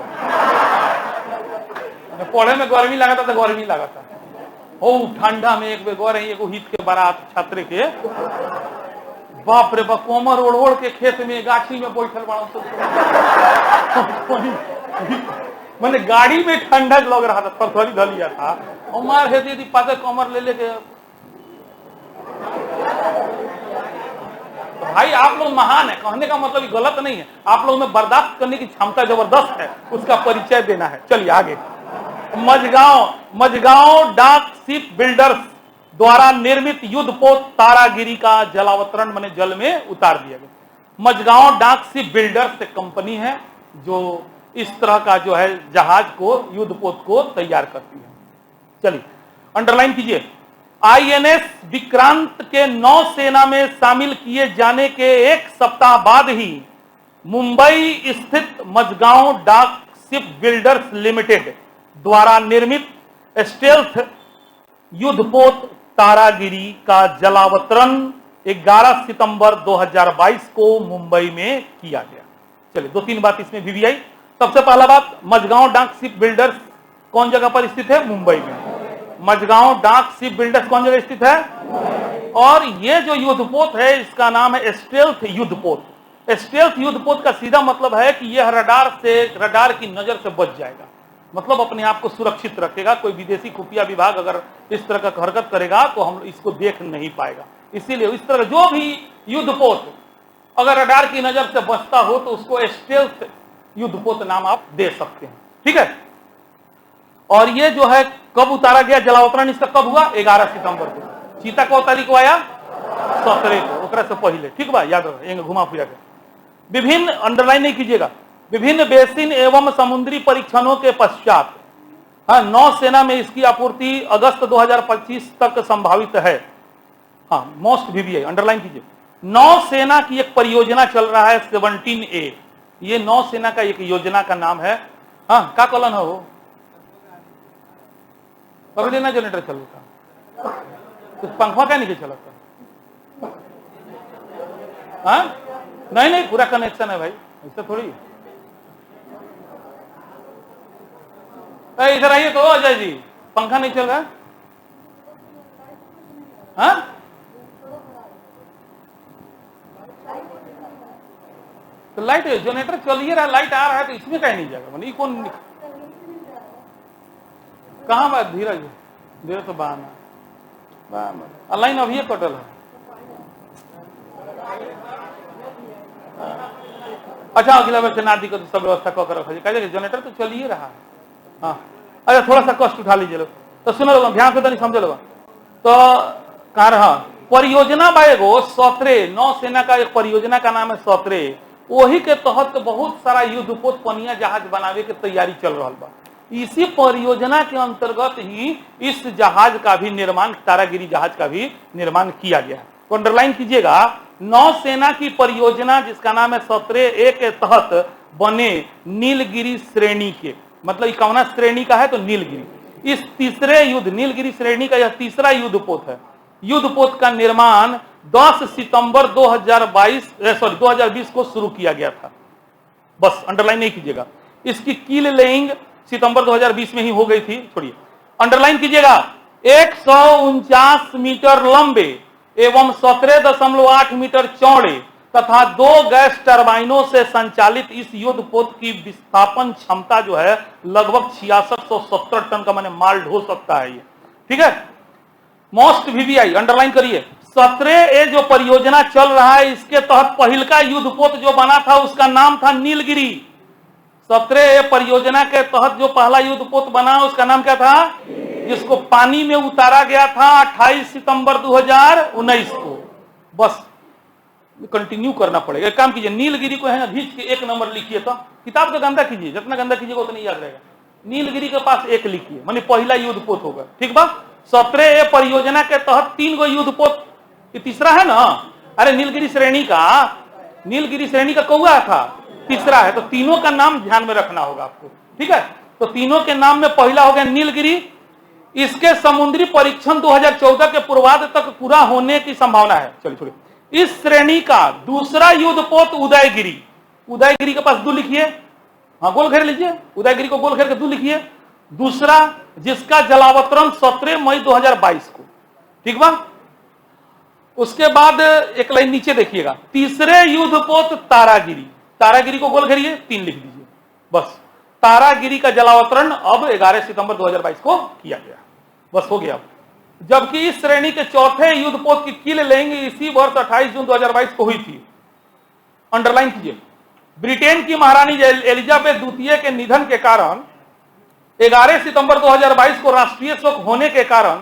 Speaker 1: पढ़े में गर्मी लगाता तो गर्मी लगाता हो, ठंडा में एक बेर गए एगो हित के बारात छात्र के, बाप रे बाप कोमर ओढ़ ओढ़ के खेत में गाछी में बैठल बड़ा मैंने गाड़ी में ठंडा लग रहा था, थरथरी धर लिया था, और मार है दीदी पाते कमर ले लेके। भाई आप लोग महान है, कहने का मतलब गलत नहीं है, आप लोग में बर्दाश्त करने की क्षमता जबरदस्त है, उसका परिचय देना है। चलिए आगे। मझगांव डाक शिप बिल्डर्स द्वारा निर्मित युद्धपोत तारागिरी का जलावतरण मैंने जल में उतार दिया गया। मझगांव डाक शिप बिल्डर्स एक कंपनी है जो इस तरह का जो है जहाज को, युद्धपोत को तैयार करती है। चलिए अंडरलाइन कीजिए। आईएनएस विक्रांत के नौसेना में शामिल किए जाने के एक सप्ताह बाद ही मुंबई स्थित मझगांव डाक शिप बिल्डर्स लिमिटेड द्वारा निर्मित स्टेल्थ युद्धपोत तारागिरी का जलावतरण 11 सितंबर 2022 को मुंबई में किया गया। चलिए 2-3 बात इसमें भी आई। सबसे पहला बात, मझगांव डाक शिप बिल्डर्स कौन जगह पर स्थित है? मुंबई में। मझगांव डाक शिप बिल्डर्स कौन जगह स्थित है? और ये जो युद्धपोत है इसका नाम है स्टेल्थ युद्धपोत। स्टेल्थ युद्धपोत का सीधा मतलब है कि यह रडार की नजर से बच जाएगा, मतलब अपने आप को सुरक्षित रखेगा। कोई विदेशी खुफिया विभाग अगर इस तरह का हरकत करेगा तो हम इसको देख नहीं पाएगा। इसीलिए इस तरह जो भी युद्धपोत अगर रडार की नजर से बचता हो तो उसको स्टेल्थ युद्धपोत नाम आप दे सकते हैं, ठीक है। और ये जो है कब उतारा गया जलावतरण इसका कब हुआ? 11 सितंबर को। चीता को तारीख को आया 17 को, ओकरा से पहले, ठीक बा, याद रहो, घुमा फिरा के। विभिन्न, अंडरलाइन नहीं कीजिएगा, विभिन्न बेसिन एवं समुद्री परीक्षणों के पश्चात नौसेना में इसकी आपूर्ति अगस्त 2025 तक संभावित है। हाँ, मोस्ट VVI अंडरलाइन कीजिए। नौसेना की एक परियोजना चल रहा है 17A, ये नौसेना का एक योजना का नाम है। हाँ, का कलन है वो? पकड़ लेना, जनरेटर चल रहा, कुछ पंखा क्या नहीं चलता? हाँ नहीं, पूरा कनेक्शन है भाई, ऐसा थोड़ी। इधर आइए तो अजय जी, पंखा नहीं चल रहा? हाँ तो लाइट जनरेटर चल ही रहा, लाइट आ रहा है तो इसमें कहीं नहीं जाएगा। मतलब कौन कहाँ बात? धीरज धीरे तो बहाना लाइन अभी कटल है। अच्छा अगला बार से ना दिक्कत, सब व्यवस्था कर रखा, जनरेटर तो चल ही रहा है। हाँ अच्छा, थोड़ा सा कष्ट उठा लीजिए लोग, तो सुनो लोग, ध्यान से तो नहीं समझे लोग। तो कहा रहा परियोजना बा एगो सौत्रे, नौसेना का एक परियोजना का नाम है सौत्रे, वही के तहत बहुत सारा युद्धपोत पनिया जहाज बनावे के तैयारी चल रहा बा। इसी परियोजना के अंतर्गत ही इस जहाज का भी निर्माण, तारागिरी जहाज का भी निर्माण किया गया है। तो अंडरलाइन कीजिएगा, नौसेना की परियोजना जिसका नाम है 17A के तहत बने नीलगिरी श्रेणी के, मतलब कौन श्रेणी का है तो नीलगिरी। इस तीसरे युद्ध, नीलगिरी श्रेणी का यह तीसरा युद्धपोत है। युद्धपोत का निर्माण 10 सितंबर 2020 को शुरू किया गया था। बस अंडरलाइन नहीं कीजिएगा, इसकी कील लेइंग सितंबर 2020 में ही हो गई थी, छोड़िए। अंडरलाइन कीजिएगा, 149 मीटर लंबे एवं 17.8 मीटर चौड़े तथा 2 गैस टरबाइनों से संचालित इस युद्धपोत की विस्थापन क्षमता जो है लगभग 6670 टन का माने माल ढो सकता है ये, ठीक है। मोस्ट वीवीआई अंडरलाइन करिए, 17A जो परियोजना चल रहा है इसके तहत पहिलका युद्धपोत जो बना था उसका नाम था नीलगिरी। 17A परियोजना के तहत जो पहला युद्धपोत बना उसका नाम क्या था, जिसको पानी में उतारा गया था 28 सितंबर 2019 को। बस कंटिन्यू करना पड़ेगा, एक काम कीजिए, नीलगिरी को है ना खींच के 1 नंबर लिखिए, तो किताब का गंदा कीजिए, जितना गंदा कीजिएगा उतना याद रहेगा। नीलगिरी के पास 1 लिखिए, माने पहला युद्धपोत होगा, ठीक बा। 17A परियोजना के तहत 3 गो युद्धपोत, ये तीसरा है ना, अरे नीलगिरी श्रेणी का कौआ था, तीसरा है, तो तीनों का नाम ध्यान में रखना होगा आपको, ठीक है। तो तीनों के नाम में पहला हो गया नीलगिरी। इसके समुद्री परीक्षण 2014 के पूर्वार्ध तक पूरा होने की संभावना है। चलिए छोड़िए। इस श्रेणी का दूसरा युद्धपोत उदयगिरी, उदयगिरी के पास 2 लिखिए, हाँ गोल घेर लीजिए, उदयगिरी को गोल घेर के 2 लिखिए। दूसरा जिसका जलावतरण 17 मई 2022 को, ठीक बा। उसके बाद एक लाइन नीचे देखिएगा, तीसरे युद्धपोत तारागिरी, तारागिरी को गोल घेरिए, 3 लिख दीजिए, बस। तारागिरी का जलावतरण अब 11 सितंबर 2022 को किया गया, बस हो गया। जबकि इस श्रेणी के चौथे युद्धपोत की कील लेंगे इसी वर्ष 28 जून 2022 को हुई थी। अंडरलाइन कीजिए, ब्रिटेन की महारानी एलिजाबेथ द्वितीय के निधन के कारण 11 सितंबर 2022 को राष्ट्रीय शोक होने के कारण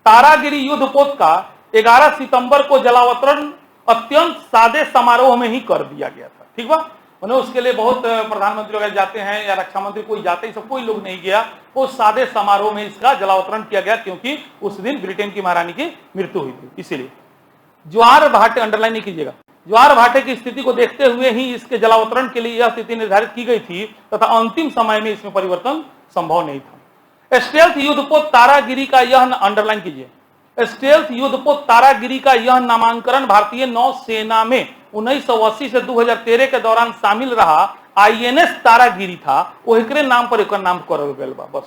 Speaker 1: तारागिरी युद्धपोत का 11 सितंबर को जलावतरण अत्यंत सादे समारोह में ही कर दिया गया था, ठीक बा। उन्हें उसके लिए बहुत प्रधानमंत्री वगैरह जाते हैं या रक्षा मंत्री कोई जाते, सब कोई लोग नहीं गया, वो सादे समारोह में इसका जलावतरण किया गया, क्योंकि उस दिन ब्रिटेन की महारानी की मृत्यु हुई थी, इसीलिए। ज्वार भाटे, अंडरलाइन नहीं कीजिएगा, ज्वार भाटे की स्थिति को देखते हुए ही इसके जलावतरण के लिए यह तिथि निर्धारित की गई थी तथा अंतिम समय में इसमें परिवर्तन संभव नहीं था। स्टेल्थ युद्धपोत तारागिरी का यह, अंडरलाइन कीजिए, स्टेल्थ युद्धपोत तारागिरी का यह नामांकन भारतीय नौसेना में 1980 से 2013 के दौरान शामिल रहा INS तारागिरी था, ओकरे नाम पर एक नाम करल गया बा,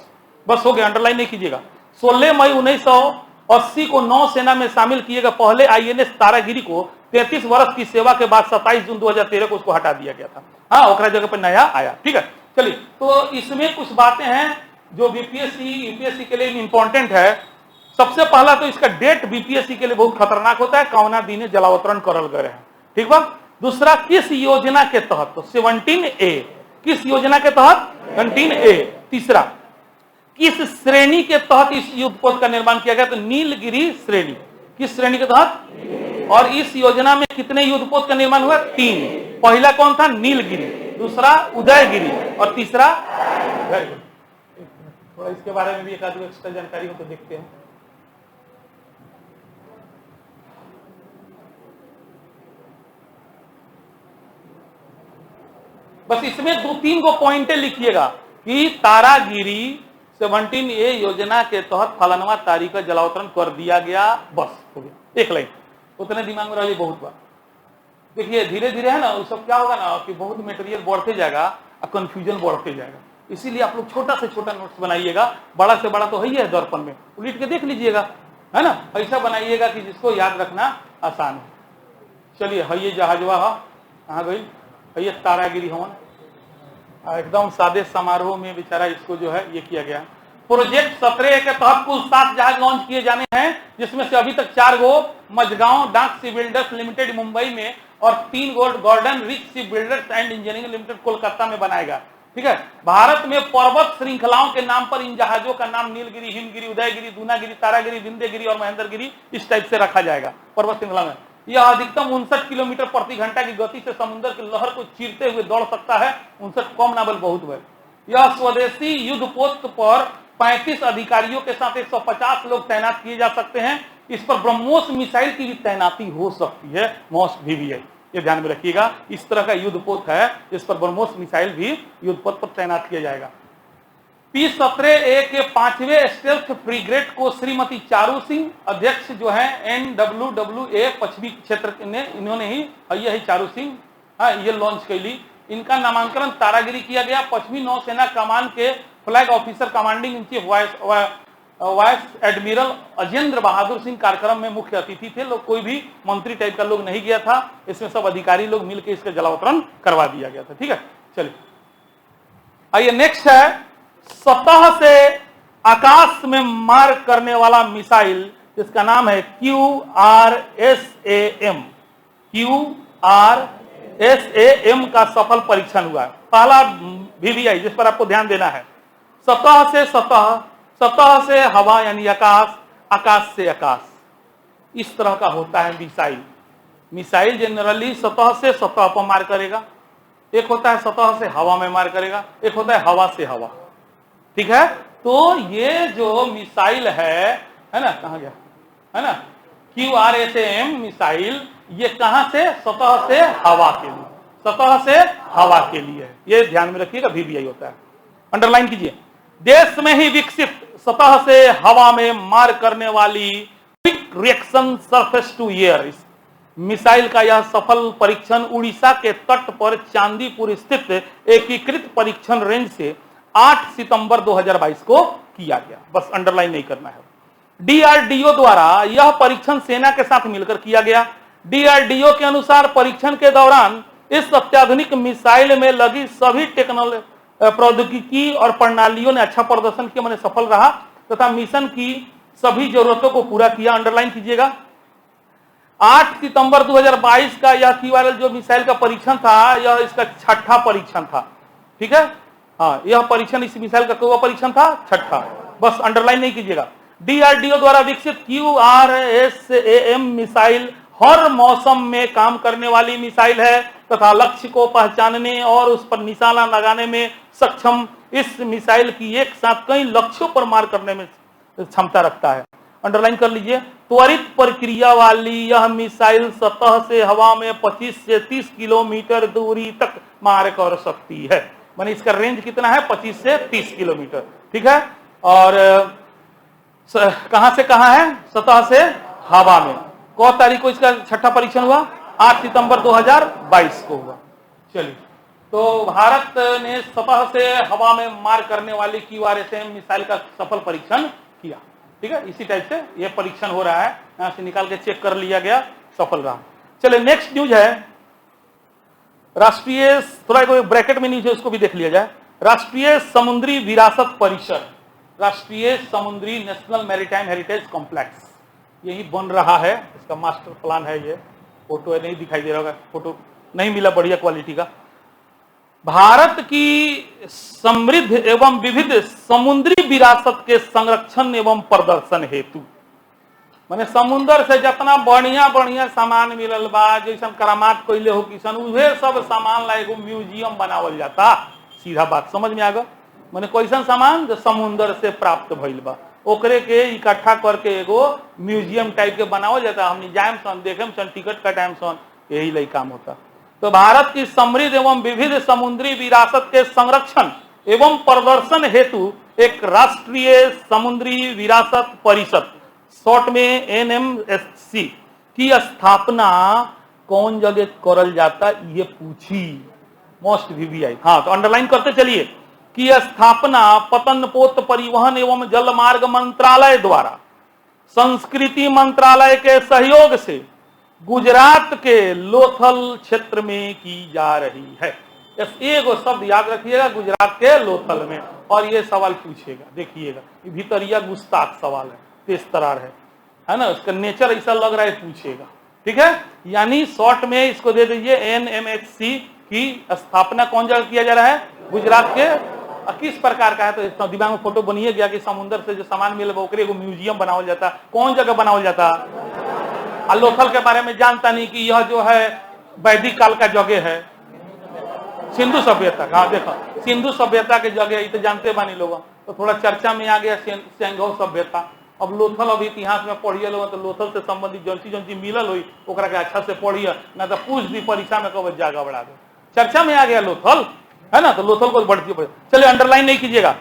Speaker 1: बस हो गया, अंडरलाइन नहीं कीजिएगा। 16 मई 1980 को नौसेना में शामिल किए गए पहले INS तारागिरी को 33 वर्ष की सेवा के बाद 27 जून 2013 को उसको हटा दिया गया था, हाँ, ओकरा जगह पर नया आया, ठीक है। चलिए, तो इसमें कुछ बातें हैं जो बीपीएससी यूपीएससी के लिए इंपॉर्टेंट है। सबसे पहला तो इसका डेट बीपीएससी के लिए बहुत खतरनाक होता है, कौना दिन जलावतरण करल गए हैं, ठीक बा। दूसरा, किस योजना के तहत, तो 17A, किस योजना के तहत, 17A। तीसरा, किस श्रेणी के तहत इस युद्धपोत का निर्माण किया गया, तो नीलगिरी श्रेणी, किस श्रेणी के तहत। और इस योजना में कितने युद्धपोत का निर्माण हुआ, 3। पहला कौन था, नीलगिरी, दूसरा उदयगिरी, और तीसरा, थोड़ा इसके बारे में भी एक आदमी एक्स्ट्रा जानकारी हो तो देखते हैं। बस इसमें 2-3 को पॉइंटें लिखिएगा कि तारागिरी 17A योजना के तहत फलानवा तारीख का जलावतरण कर दिया गया, बस हो गया, एक लाइन, उतने दिमाग में रहिए, बहुत बार देखिए। धीरे धीरे है ना, वो सब क्या होगा ना कि बहुत मटेरियल बढ़ते जाएगा और कंफ्यूजन बढ़ते जाएगा, इसीलिए आप लोग छोटा से छोटा नोट्स बनाइएगा, बड़ा से बड़ा तो है दर्पण में उलट के देख लीजिएगा, है ना, ऐसा बनाइएगा कि जिसको याद रखना आसान हो। चलिए, है जहाजवा कहाँ गई, ये तारागिरी हवन, एकदम सादे समारोह में बेचारा इसको जो है ये किया गया। प्रोजेक्ट 17A के तहत कुल 7 जहाज लॉन्च किए जाने हैं, जिसमें से अभी तक 4 गो मझगांव डाक सी बिल्डर्स लिमिटेड मुंबई में और 3 गो Garden Reach shipbuilders and engineering limited Kolkata में बनाएगा, ठीक है। भारत में पर्वत श्रृंखलाओं के नाम पर इन जहाजों का नाम नीलगिरी, हिमगिरी, उदयगिरी, दूनागिरी, तारागिरी, विंध्यगिरी और महेंद्रगिरी इस टाइप से रखा जाएगा पर्वत श्रृंखला में। यह अधिकतम 59 किलोमीटर प्रति घंटा की गति से समुद्र की लहर को चीरते हुए दौड़ सकता है। 59 कम ना बल बहुत है। यह स्वदेशी युद्ध पोस्ट पर 35 अधिकारियों के साथ 150 लोग तैनात किए जा सकते हैं। इस पर ब्रह्मोस मिसाइल की भी तैनाती हो सकती है, मोस्ट VVI, ये ध्यान में रखिएगा। इस तरह का युद्ध पोत है, इस पर ब्रह्मोस मिसाइल भी युद्ध पोत पर तैनात किया जाएगा। P-17A के 5वें स्टेल्थ फ्रीगेट को श्रीमती चारू सिंह, अध्यक्ष जो है NWWA पश्चिमी क्षेत्र ने, इन्होंने ही, यही चारू सिंह, हाँ, ये लॉन्च कैली। इनका नामांकन तारागिरी किया गया। पश्चिमी नौसेना कमान के flag officer commanding in chief vice admiral Ajendra Bahadur Singh कार्यक्रम में मुख्य अतिथि थे। लोग कोई भी मंत्री टाइप का लोग नहीं गया था, इसमें सब अधिकारी लोग मिलकर इसका जलावतरण करवा दिया गया था। ठीक है, चलिए आइए नेक्स्ट है सतह से आकाश में मार करने वाला मिसाइल, जिसका नाम है QRSAM। QRSAM का सफल परीक्षण हुआ है। पहला VVI जिस पर आपको ध्यान देना है, सतह से सतह, सतह से हवा यानी आकाश, आकाश से आकाश, इस तरह का होता है मिसाइल। मिसाइल जनरली सतह से सतह पर मार करेगा, एक होता है सतह से हवा में मार करेगा, एक होता है हवा से हवा। ठीक है, तो ये जो मिसाइल है ना, कहां गया, है ना, QRSAM मिसाइल, ये कहां से, सतह से हवा के लिए, सतह से हवा के लिए है। ये ध्यान में रखिएगा, VVI होता है, अंडरलाइन कीजिए। देश में ही विकसित सतह से हवा में मार करने वाली quick reaction surface to air, इस मिसाइल का यह सफल परीक्षण उड़ीसा के तट पर चांदीपुर स्थित एकीकृत परीक्षण रेंज से 8 सितंबर 2022 को किया गया। बस अंडरलाइन नहीं करना है। DRDO द्वारा यह परीक्षण सेना के साथ मिलकर किया गया। DRDO के अनुसार परीक्षण के दौरान इस अत्याधुनिक मिसाइल में लगी सभी टेक्नोलॉजी, प्रौद्योगिकी और प्रणालियों ने अच्छा प्रदर्शन किया, माने सफल रहा तथा मिशन की सभी जरूरतों को पूरा किया। अंडरलाइन कीजिएगा। 8 सितंबर 2022 का यह QRL जो मिसाइल का परीक्षण था, यह इसका छठा परीक्षण था। ठीक है, हाँ, यह परीक्षण इस मिसाइल का कौवा परीक्षण था, छठा, बस अंडरलाइन नहीं कीजिएगा। DRDO द्वारा विकसित QRSAM मिसाइल हर मौसम में काम करने वाली मिसाइल है तथा लक्ष्य को पहचानने और उस पर निशाना लगाने में सक्षम इस मिसाइल की एक साथ कई लक्ष्यों पर मार करने में क्षमता रखता है। अंडरलाइन कर लीजिए। त्वरित प्रक्रिया वाली यह मिसाइल सतह से हवा में 25 से 30 किलोमीटर दूरी तक मार कर सकती है। माने इसका रेंज कितना है, 25 से 30 किलोमीटर। ठीक है, और कहां से कहां है, सतह से हवा में। कौन तारीख को इसका छठा परीक्षण हुआ, 8 सितंबर 2022 को हुआ। चलिए, तो भारत ने सतह से हवा में मार करने वाली QRSAM मिसाइल का सफल परीक्षण किया। ठीक है, इसी टाइप से यह परीक्षण हो रहा है, यहां से निकाल के चेक कर लिया गया, सफल रहा। चलिए नेक्स्ट न्यूज है राष्ट्रीय, थोड़ा कोई ब्रैकेट में न्यूज है उसको भी देख लिया जाए। राष्ट्रीय समुद्री विरासत परिषद, राष्ट्रीय समुद्री नेशनल मैरीटाइम हेरिटेज कॉम्प्लेक्स, यही बन रहा है, इसका मास्टर प्लान है। ये फोटो नहीं दिखाई दे रहा होगा, फोटो नहीं मिला बढ़िया क्वालिटी का। भारत की समृद्ध एवं विविध समुद्री विरासत के संरक्षण एवं प्रदर्शन हेतु, माने समुद्र से जितना बढ़िया बढ़िया सामान मिलल बा, जैसन करामात कोइले हो किसन, उहे सब सामान ला एगो म्यूजियम बनावल जाता। सीधा बात समझ में आ गया। माने कैसन सामान जो समुद्र से प्राप्त भइल बा, ओकरे के इकट्ठा करके एगो म्यूजियम टाइप के बनावल जाता। हमनी जाएम सन, देखेम सन, टिकट कटाएम सन, यही लई काम होता। तो भारत की समृद्ध एवं विविध समुद्री विरासत के संरक्षण एवं प्रदर्शन हेतु एक राष्ट्रीय समुद्री विरासत परिषद, शॉर्ट में NMSC की स्थापना कौन जगह करल जाता, ये पूछी, मोस्ट VVI। हाँ, तो अंडरलाइन करते चलिए कि स्थापना पतन पोत परिवहन एवं जलमार्ग मंत्रालय द्वारा संस्कृति मंत्रालय के सहयोग से गुजरात के लोथल क्षेत्र में की जा रही है। एगो शब्द याद रखिएगा, गुजरात के लोथल में, और ये सवाल पूछेगा, देखिएगा, ये भीतरिया गुस्ताख सवाल है, तेज तरार है ना, उसका नेचर ऐसा लग रहा है, पूछेगा। ठीक है, यानी शॉर्ट में इसको दे दीजिए, NMHC की स्थापना कौन जगह किया जा रहा है, गुजरात के। किस प्रकार का है, तो दिमाग में फोटो बनिए गया कि समुद्र से जो सामान मिले ओकरे एगो म्यूजियम बनावल जाता। कौन जगह बनावल जाता, लोथल के बारे में जानता नहीं कि यह जो है वैदिक काल का जगह है, सिंधु सभ्यता। हाँ देखो, सिंधु सभ्यता के जगह तो जानते बानी लोग, तो थोड़ा चर्चा में आ गया सेंघौ सभ्यता। अब लोथल अभी इतिहास में पढ़िए लोग, तो लोथल से संबंधित जौन चीज मिलल हुई ओकरा के अच्छा से पढ़िए, ना तो पूछ दी परीक्षा में कब जागा बढ़ा दे। चर्चा में आ गया लोथल, है ना, तो लोथल को बढ़ती पड़े। चलिए अंडरलाइन नहीं कीजिएगा।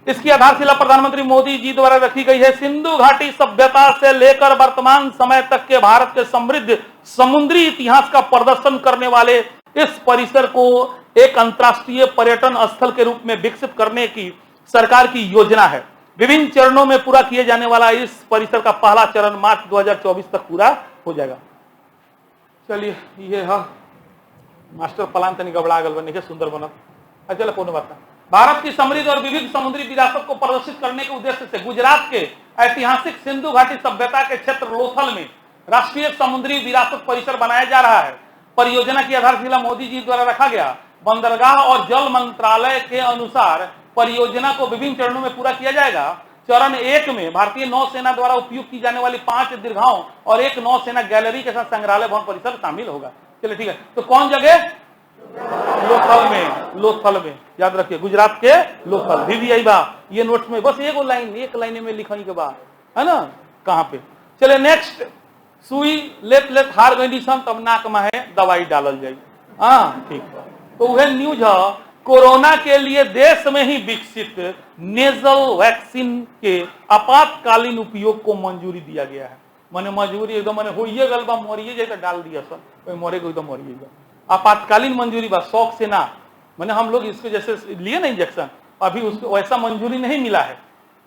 Speaker 1: इसकी आधारशिला प्रधानमंत्री मोदी जी द्वारा रखी गई है। सिंधु घाटी सभ्यता से लेकर वर्तमान समय तक के भारत के समृद्ध समुद्री इतिहास का प्रदर्शन करने वाले इस परिसर को एक अंतर्राष्ट्रीय पर्यटन स्थल के रूप में विकसित करने की सरकार की योजना है। विभिन्न चरणों में पूरा किए जाने वाला इस परिसर का पहला चरण मार्च 2024 तक पूरा हो जाएगा। चलिए ये है मास्टर प्लान, तनी गबड़ा गल बने के सुंदर बनत। चलो कोनो बात नहीं। भारत की समृद्ध और विविध समुद्री विरासत को प्रदर्शित करने के उद्देश्य से गुजरात के ऐतिहासिक सिंधु घाटी सभ्यता के क्षेत्र लोथल में राष्ट्रीय समुद्री विरासत परिसर बनाया जा रहा है। परियोजना की आधारशिला मोदी जी द्वारा रखा गया। बंदरगाह और जल मंत्रालय के अनुसार परियोजना को विभिन्न चरणों में पूरा किया जाएगा। चरण 1 में भारतीय नौसेना द्वारा उपयोग की जाने वाली 5 दीर्घाओं और एक नौसेना गैलरी के साथ संग्रहालय भवन परिसर शामिल होगा। चलिए ठीक है, तो कौन जगह? लोथल में। लोथल में याद रखिए, गुजरात के लोथल। VVI बा ये नोट्स में बस एक लाइन में लिखने के बाद, है ना, कहां पे। चले नेक्स्ट, सुई लेत हार गई तब नाक में है दवाई डालल जाए। हाँ ठीक है, तो वह न्यूज है। कोरोना के लिए देश में ही विकसित नेजल वैक्सीन के आपातकालीन उपयोग को मंजूरी दिया गया है। मैंने मजबूरी एकदम मैंने होइए गल बा, मरिए जाए तो डाल दिया सर, मरे को एकदम मरिएगा। आपातकालीन मंजूरी बा, शौक से ना। मैंने हम लोग इसको जैसे लिए ना इंजेक्शन, अभी उसको वैसा मंजूरी नहीं मिला है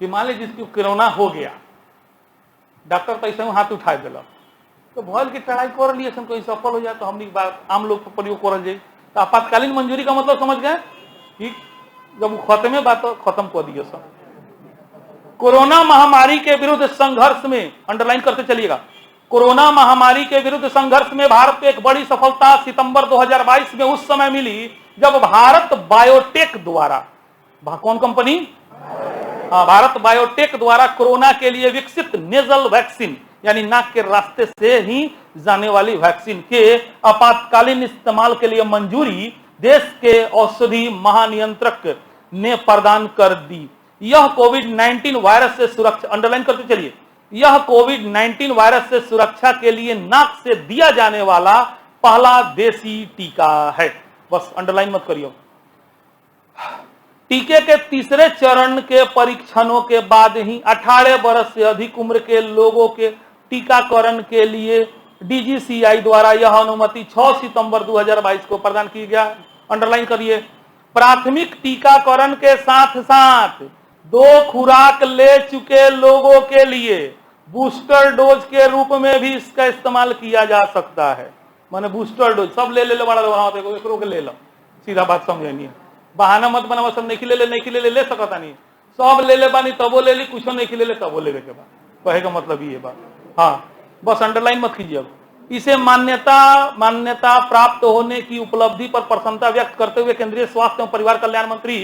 Speaker 1: कि मान लीजिए जिसको कोरोना हो गया, डॉक्टर पैसे हाथ उठा दिला, तो भल की ट्राई कर लिए कोई सफल हो जाए तो हम बात आम लोग को प्रयोग कर जाए। तो आपातकालीन मंजूरी का मतलब समझ गए कि जब खत्म बात तो खत्म कर दिए सब। कोरोना महामारी के विरुद्ध संघर्ष में, अंडरलाइन करते चलिएगा, कोरोना महामारी के विरुद्ध संघर्ष में भारत को एक बड़ी सफलता सितंबर 2022 में उस समय मिली जब भारत बायोटेक द्वारा, कौन कंपनी? भारत बायोटेक द्वारा कोरोना के लिए विकसित नेजल वैक्सीन यानी नाक के रास्ते से ही जाने वाली वैक्सीन के आपातकालीन इस्तेमाल के लिए मंजूरी देश के औषधि महानियंत्रक ने प्रदान कर दी। यह कोविड-19 वायरस से सुरक्षा, अंडरलाइन करते चलिए, यह कोविड-19 वायरस से सुरक्षा के लिए नाक से दिया जाने वाला पहला देसी टीका है। बस अंडरलाइन मत करियो। टीके के तीसरे चरण के परीक्षणों के बाद ही 18 वर्ष से अधिक उम्र के लोगों के टीकाकरण के लिए DGCI द्वारा यह अनुमति 6 सितंबर 2022 को प्रदान की गया। अंडरलाइन करिए, प्राथमिक टीकाकरण के साथ साथ 2 खुराक ले चुके लोगों के लिए बूस्टर डोज के रूप में भी इसका इस्तेमाल किया जा सकता है। माने बूस्टर डोज सब ले बड़ा एक ले लो, सीधा बात समझे नहीं, बहाना मत बनाओ। सब नहीं ले सकता नहीं, सब ले बानी तबो ले ली, कुछ नहीं ले तबो ले के बाद कहे का मतलब ये बात। हाँ बस अंडरलाइन मत कीजिए। अब इसे मान्यता प्राप्त होने की उपलब्धि पर प्रसन्नता व्यक्त करते हुए केंद्रीय स्वास्थ्य एवं परिवार कल्याण मंत्री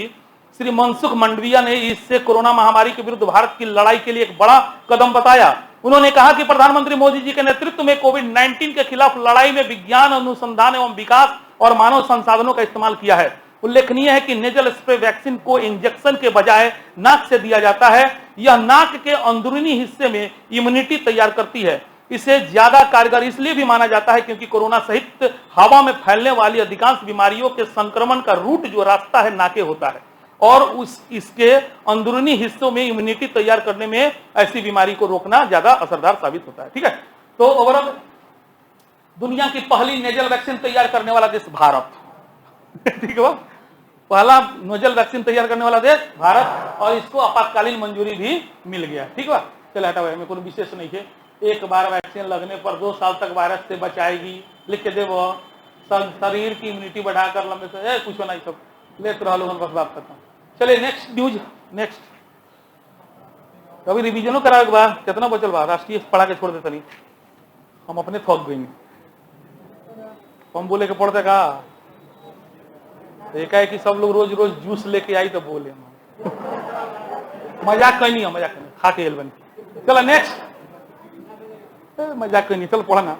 Speaker 1: श्री मनसुख मंडाविया ने इससे कोरोना महामारी के विरुद्ध भारत की लड़ाई के लिए एक बड़ा कदम बताया। उन्होंने कहा कि प्रधानमंत्री मोदी जी के नेतृत्व में कोविड-19 के खिलाफ लड़ाई में विज्ञान, अनुसंधान एवं विकास और मानव संसाधनों का इस्तेमाल किया है। उल्लेखनीय है कि नेजल स्प्रे वैक्सीन को इंजेक्शन के बजाय नाक से दिया जाता है। यह नाक के अंदरूनी हिस्से में इम्यूनिटी तैयार करती है। इसे ज्यादा कारगर इसलिए भी माना जाता है क्योंकि कोरोना सहित हवा में फैलने वाली अधिकांश बीमारियों के संक्रमण का रूट जो रास्ता है नाके होता है और इसके अंदरूनी हिस्सों में इम्यूनिटी तैयार करने में ऐसी बीमारी को रोकना ज्यादा असरदार साबित होता है। ठीक है, तो ओवरऑल दुनिया की पहली नेजल वैक्सीन तैयार करने वाला देश भारत। ठीक है, पहला नोजल वैक्सीन तैयार करने वाला देश भारत, और इसको आपातकालीन मंजूरी भी मिल गया। ठीक है, चलो हटा में कोई विशेष नहीं है। एक बार वैक्सीन लगने पर 2 साल तक वायरस से बचाएगी, लिख के देव शरीर की इम्यूनिटी बढ़ाकर लंबे से कुछ नहीं, सब लेते रहो लोगों, बस बात करता हूँ। चलिए नेक्स्ट न्यूज। नेक्स्ट कभी रिविजनो करावे के बाद कितना बचल बा, राष्ट्रीय पढ़ा के छोड़ देता नहीं, हम अपने थक गई। हम बोले के पढ़ते का एक है कि सब लोग रोज रोज जूस लेके आई तो बोले मजाक कहीं नहीं, मजाक नहीं, खा के एल बन। चलो नेक्स्ट, मजाक कहीं नहीं, चलो पढ़ना।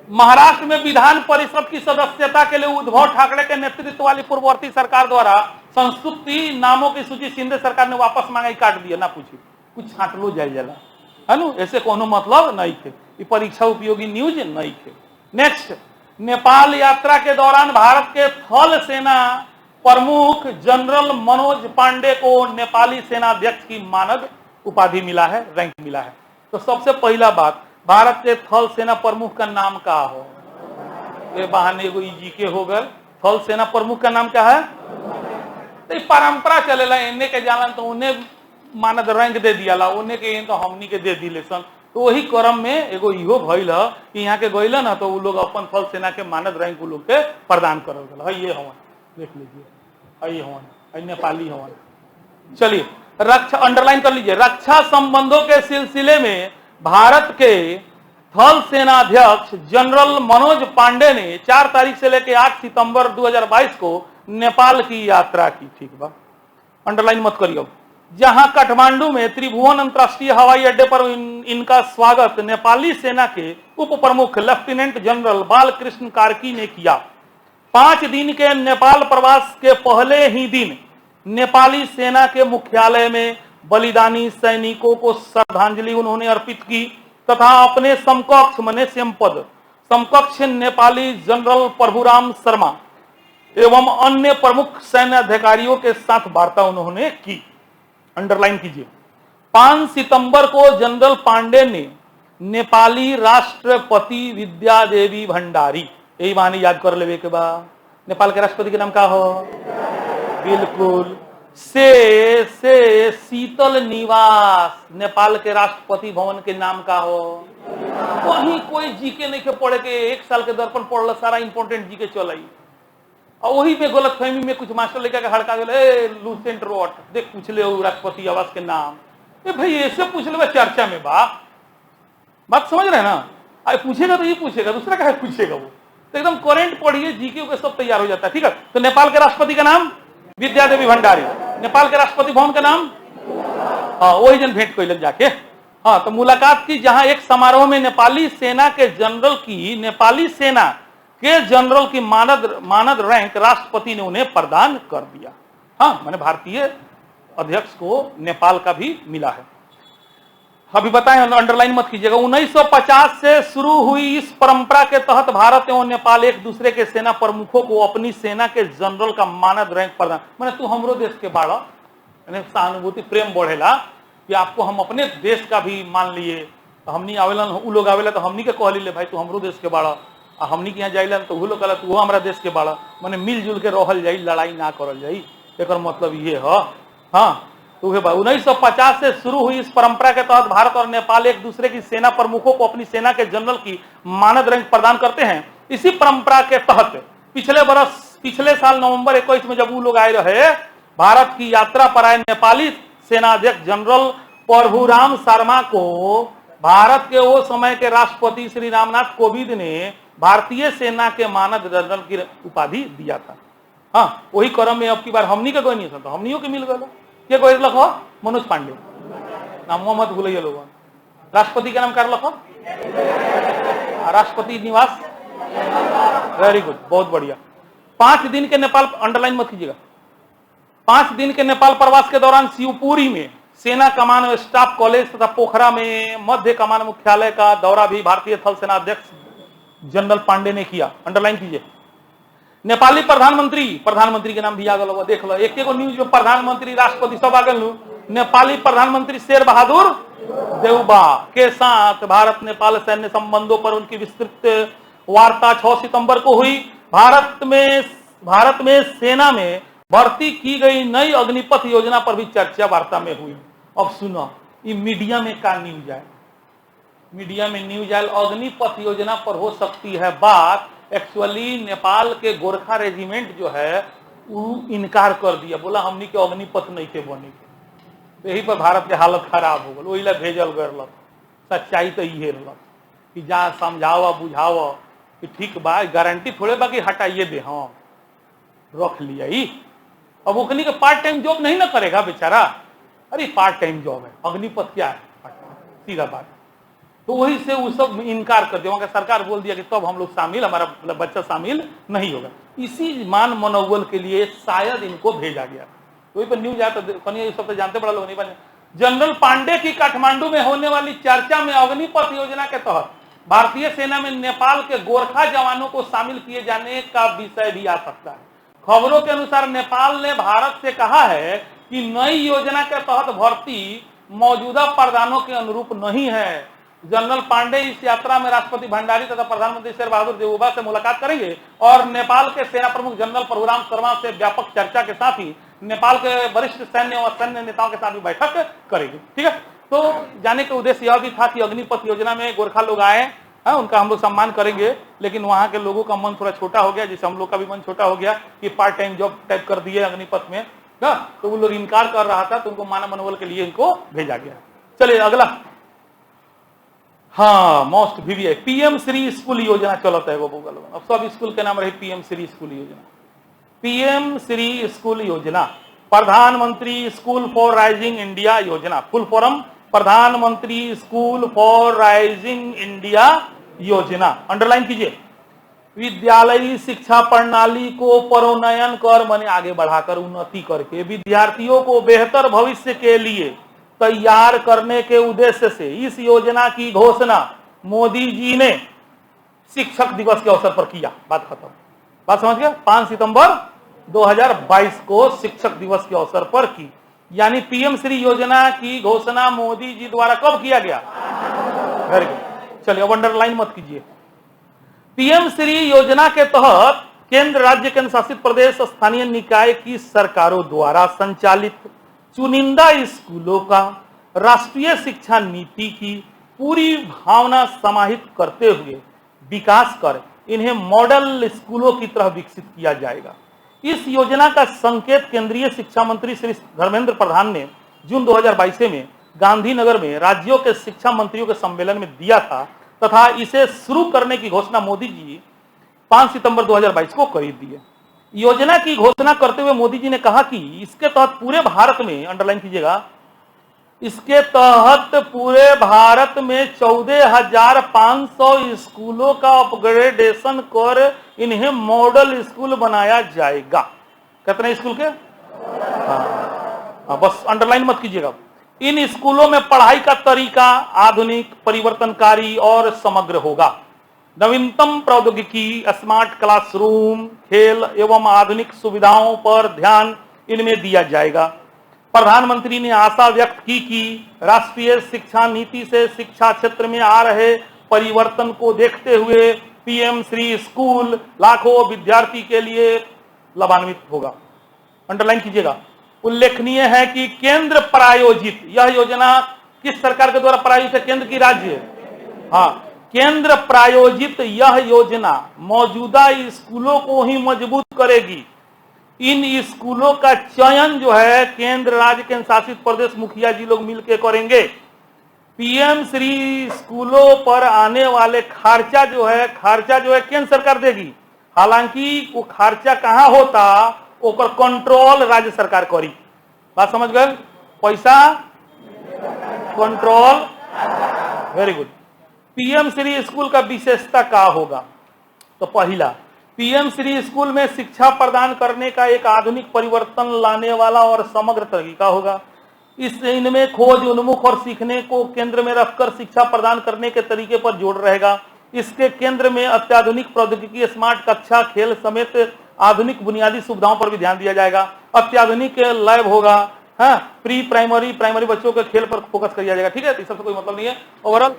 Speaker 1: महाराष्ट्र में विधान परिषद की सदस्यता के लिए उद्धव ठाकरे के नेतृत्व वाली पूर्ववर्ती सरकार द्वारा संस्तुति नामों की सूची शिंदे सरकार ने वापस मांगा, काट दिया, ना पूछी, कुछ छांट लो जाए जला, है नु, ऐसे कोनो मतलब नहीं थे, ये परीक्षा उपयोगी न्यूज नहीं थे। नेक्स्ट, नेपाल यात्रा के दौरान भारत के थल सेना प्रमुख जनरल मनोज पांडे को नेपाली सेना अध्यक्ष की मानद उपाधि मिला है, रैंक मिला है। तो सबसे पहला बात, भारत के थल सेना प्रमुख का नाम क्या हो, ये बहाने एगो जीके हो गए, थल सेना प्रमुख का नाम क्या है, तो परंपरा चलेला, इन्हें के जालन तो उन्हें मानद रैंक दे दिया, उन्हें के तो हमनी के दे दिले सन, तो वही क्रम में एगो इहो भइल कि यहाँ के गइल ना तो वो लोग अपन थल सेना के मानद रैंक लोग के प्रदान करल गल, ये हवन, देख लीजिए, ये हवन, नेपाली हवन। चलिए रक्षा अंडरलाइन कर लीजिए, रक्षा संबंधों के सिलसिले में भारत के थल सेनाध्यक्ष जनरल मनोज पांडे ने 4 तारीख से लेकर 8 सितंबर 2022 को नेपाल की यात्रा की। ठीक बा, अंडरलाइन मत करिए। जहां काठमांडू में त्रिभुवन अंतर्राष्ट्रीय हवाई अड्डे पर इनका स्वागत नेपाली सेना के उप प्रमुख लेफ्टिनेंट जनरल बालकृष्ण कार्की ने किया। 5 दिन के नेपाल प्रवास के पहले ही दिन नेपाली सेना के मुख्यालय में बलिदानी सैनिकों को श्रद्धांजलि उन्होंने अर्पित की तथा अपने समकक्ष माने सेमपद समकक्ष नेपाली जनरल प्रभुराम शर्मा एवं अन्य प्रमुख सैन्य अधिकारियों के साथ वार्ता उन्होंने की। अंडरलाइन कीजिए, 5 सितंबर को जनरल पांडे ने नेपाली राष्ट्रपति विद्या देवी भंडारी, यही बहाने याद कर लेवे के बाद, नेपाल के राष्ट्रपति के नाम का हो, बिल्कुल, से शीतल निवास नेपाल के राष्ट्रपति भवन के नाम का हो, वही कोई जीके नहीं के पढ़े के 1 साल के दर्पण पढ़ल सारा इंपोर्टेंट जीके चल आई, और वही पे गलतफहमी में कुछ मास्टर लेकर के हड़का गए, लूसेंट रोट देख पूछ ले राष्ट्रपति आवास के नाम, भाई ऐसे पूछ ले चर्चा में बात समझ रहे ना, अरे पूछेगा तो ये पूछेगा, दूसरा क्या पूछेगा, वो तो एकदम करेंट पढ़िए, जीके के सब तैयार हो जाता है। ठीक है, तो नेपाल के राष्ट्रपति का नाम विद्या देवी भंडारी, नेपाल के राष्ट्रपति भवन का नाम, हाँ वही जन भेंट कैलन जाके, हाँ तो मुलाकात की, जहां एक समारोह में नेपाली सेना के जनरल की मानद रैंक राष्ट्रपति ने उन्हें प्रदान कर दिया। हाँ माने भारतीय अध्यक्ष को नेपाल का भी मिला है। अभी बताएं, अंडरलाइन मत कीजिएगा। 1950 से शुरू हुई इस परंपरा के तहत भारत एवं नेपाल एक दूसरे के सेना प्रमुखों को अपनी सेना के जनरल का मानद रैंक प्रदान, मैंने तू हमरो देश के बाड़ा, सहानुभूति प्रेम बढ़ेला कि आपको हम अपने देश का भी मान लिए, तो हमनी आवेलन उ लोग आवेला तो हमनी के कह ली भाई तू हमरो देश के बाड़ा, और हमनी के यहाँ जाइलन तो वो लोग कहला तू हमारा देश के बाड़ा, मैंने मिलजुल के रहल जाई, लड़ाई ना करल जाई, एक मतलब ये है। हाँ तो 1950 से शुरू हुई इस परंपरा के तहत भारत और नेपाल एक दूसरे की सेना प्रमुखों को अपनी सेना के जनरल की मानद रैंक प्रदान करते हैं। इसी परंपरा के तहत पिछले साल नवंबर 21 में जब वो लोग आए रहे, भारत की यात्रा पर आए नेपाली सेनाध्यक्ष जनरल प्रभुराम शर्मा को भारत के वो समय के राष्ट्रपति श्री रामनाथ कोविंद ने भारतीय सेना के मानद जनरल की उपाधि दिया था। हाँ वही क्रम में अब की बार हमनी के कोई नहीं था, हमनियों के मिल गए। ये कोई लखो मनोज पांडे, नाम मत भूलिए लोगों। राष्ट्रपति का नाम कर लखो, राष्ट्रपति निवास, वेरी गुड, बहुत बढ़िया। 5 दिन के नेपाल, अंडरलाइन मत कीजिएगा, 5 दिन के नेपाल प्रवास के दौरान शिवपुरी में सेना कमान स्टाफ कॉलेज तथा पोखरा में मध्य कमान मुख्यालय का दौरा भी भारतीय थल सेना अध्यक्ष जनरल पांडे ने किया। अंडरलाइन कीजिए। नेपाली प्रधानमंत्री के नाम भी आ गल, देख लो एक न्यूज में प्रधानमंत्री राष्ट्रपति सब आ गए। नेपाली प्रधानमंत्री शेर बहादुर देउबा के साथ भारत नेपाल सैन्य संबंधों पर उनकी विस्तृत वार्ता 6 सितंबर को हुई। भारत में सेना में भर्ती की गई नई अग्निपथ योजना पर भी चर्चा वार्ता में हुई। अब सुनो, ये मीडिया में क्या न्यूज है, मीडिया में न्यूज आयल अग्निपथ योजना पर हो सकती है बात। एक्चुअली नेपाल के गोरखा रेजिमेंट जो है वो इनकार कर दिया, बोला हमनी के अग्निपथ नहीं के बने के, यही पर भारत के हालत खराब हो गल, वही ला भेजल गए। सच्चाई तो ये कि जा समझाव बुझाव कि ठीक बा, गारंटी थोड़े बा कि हटाइए दे, हाँ रख लिया ही। अब ओखनी के पार्ट टाइम जॉब नहीं ना करेगा बेचारा, अरे पार्ट टाइम जॉब है, अग्निपथ क्या है, सीधा बात। तो वही से वो सब इनकार कर दिया, वहां सरकार बोल दिया कि तब हम लोग शामिल, हमारा बच्चा शामिल नहीं होगा। इसी मान मनोबल के लिए शायद इनको भेजा गया। वही पर न्यूज आया तो ये सब तो जानते बड़ा लोग नहीं बने। जनरल पांडे की काठमांडू में होने वाली चर्चा में अग्निपथ योजना के तहत भारतीय सेना में नेपाल के गोरखा जवानों को शामिल किए जाने का विषय भी आ सकता है। खबरों के अनुसार नेपाल ने भारत से कहा है कि नई योजना के तहत भर्ती मौजूदा प्रावधानों के अनुरूप नहीं है। जनरल पांडे इस यात्रा में राष्ट्रपति भंडारी तथा प्रधानमंत्री शेर बहादुर देवोबा से मुलाकात करेंगे और नेपाल के सेना प्रमुख जनरल परशुराम शर्मा से व्यापक चर्चा के साथ ही नेपाल के वरिष्ठ सैन्य और सैन्य नेताओं के साथ भी बैठक करेंगे। ठीक है, तो जाने का उद्देश्य यह भी था कि अग्निपथ योजना में गोरखा लोग आए, उनका हम लोग सम्मान करेंगे, लेकिन वहां के लोगों का मन थोड़ा छोटा हो गया, जैसे हम लोग का भी मन छोटा हो गया कि पार्ट टाइम जॉब टाइप कर दिए अग्निपथ में, तो वो लोग इनकार कर रहा था, तो उनको मानव मनोबल के लिए इनको भेजा गया। चलिए अगला, हाँ most VVI PM Shri school योजना चलता है वो गूगल। अब सब स्कूल के नाम रहे पीएम श्री स्कूल योजना। पीएम श्री स्कूल योजना प्रधानमंत्री स्कूल फॉर राइजिंग इंडिया योजना, फुल फॉर्म प्रधानमंत्री स्कूल फॉर राइजिंग इंडिया योजना। अंडरलाइन कीजिए, विद्यालयी शिक्षा प्रणाली को प्रोन्नयन कर माने आगे बढ़ाकर उन्नति करके विद्यार्थियों को बेहतर भविष्य के लिए तैयार करने के उद्देश्य से इस योजना की घोषणा मोदी जी ने शिक्षक दिवस के अवसर पर किया। बात खत्म, बात समझ गया। 5 सितंबर 2022 को शिक्षक दिवस के अवसर पर की, यानी पीएम श्री योजना की घोषणा मोदी जी द्वारा कब किया गया? Very good. चलिए अब अंडरलाइन मत कीजिए। पीएम श्री योजना के तहत केंद्र, राज्य, केंद्र शासित प्रदेश, स्थानीय निकाय की सरकारों द्वारा संचालित चुनिंदा स्कूलों का राष्ट्रीय शिक्षा नीति की पूरी भावना समाहित करते हुए विकास कर इन्हें मॉडल स्कूलों की तरह विकसित किया जाएगा। इस योजना का संकेत केंद्रीय शिक्षा मंत्री श्री धर्मेंद्र प्रधान ने जून 2022 में गांधीनगर में राज्यों के शिक्षा मंत्रियों के सम्मेलन में दिया था तथा इसे शुरू करने की घोषणा मोदी जी 5 सितंबर 2022 को कर दी है। योजना की घोषणा करते हुए मोदी जी ने कहा कि इसके तहत पूरे भारत में, अंडरलाइन कीजिएगा, इसके तहत पूरे भारत में 14,500 स्कूलों का अपग्रेडेशन कर इन्हें मॉडल स्कूल बनाया जाएगा। कितने स्कूल के? हाँ, बस अंडरलाइन मत कीजिएगा। इन स्कूलों में पढ़ाई का तरीका आधुनिक, परिवर्तनकारी और समग्र होगा। नवीनतम प्रौद्योगिकी, स्मार्ट क्लासरूम, खेल एवं आधुनिक सुविधाओं पर ध्यान इनमें दिया जाएगा। प्रधानमंत्री ने आशा व्यक्त की कि राष्ट्रीय शिक्षा नीति से शिक्षा क्षेत्र में आ रहे परिवर्तन को देखते हुए पीएम श्री स्कूल लाखों विद्यार्थी के लिए लाभान्वित होगा। अंडरलाइन कीजिएगा। उल्लेखनीय है कि केंद्र प्रायोजित यह योजना किस सरकार के द्वारा प्रायोजित है? केंद्र की, राज्य? हाँ, केंद्र प्रायोजित यह योजना मौजूदा स्कूलों को ही मजबूत करेगी। इन स्कूलों का चयन जो है केंद्र, राज्य, केंद्र शासित प्रदेश मुखिया जी लोग मिलकर करेंगे। पीएम श्री स्कूलों पर आने वाले खर्चा जो है केंद्र सरकार देगी। हालांकि वो खर्चा कहाँ होता, ओकर कंट्रोल राज्य सरकार करी। बात समझ गए? पैसा control, very good. PM Shri school का विशेषता क्या होगा? तो पहला, पीएम श्री स्कूल में शिक्षा प्रदान करने का एक आधुनिक परिवर्तन लाने वाला और समग्र तरीका होगा। इनमें खोज उन्मुख और सीखने को केंद्र में रखकर शिक्षा प्रदान करने के तरीके पर जोर रहेगा। इसके केंद्र में अत्याधुनिक प्रौद्योगिकी, स्मार्ट कक्षा, खेल समेत आधुनिक बुनियादी सुविधाओं पर भी ध्यान दिया जाएगा। अत्याधुनिक लैब होगा। हाँ, प्री प्राइमरी बच्चों के खेल पर फोकस किया जाएगा। ठीक है, इस सबसे कोई मतलब नहीं है। ओवरऑल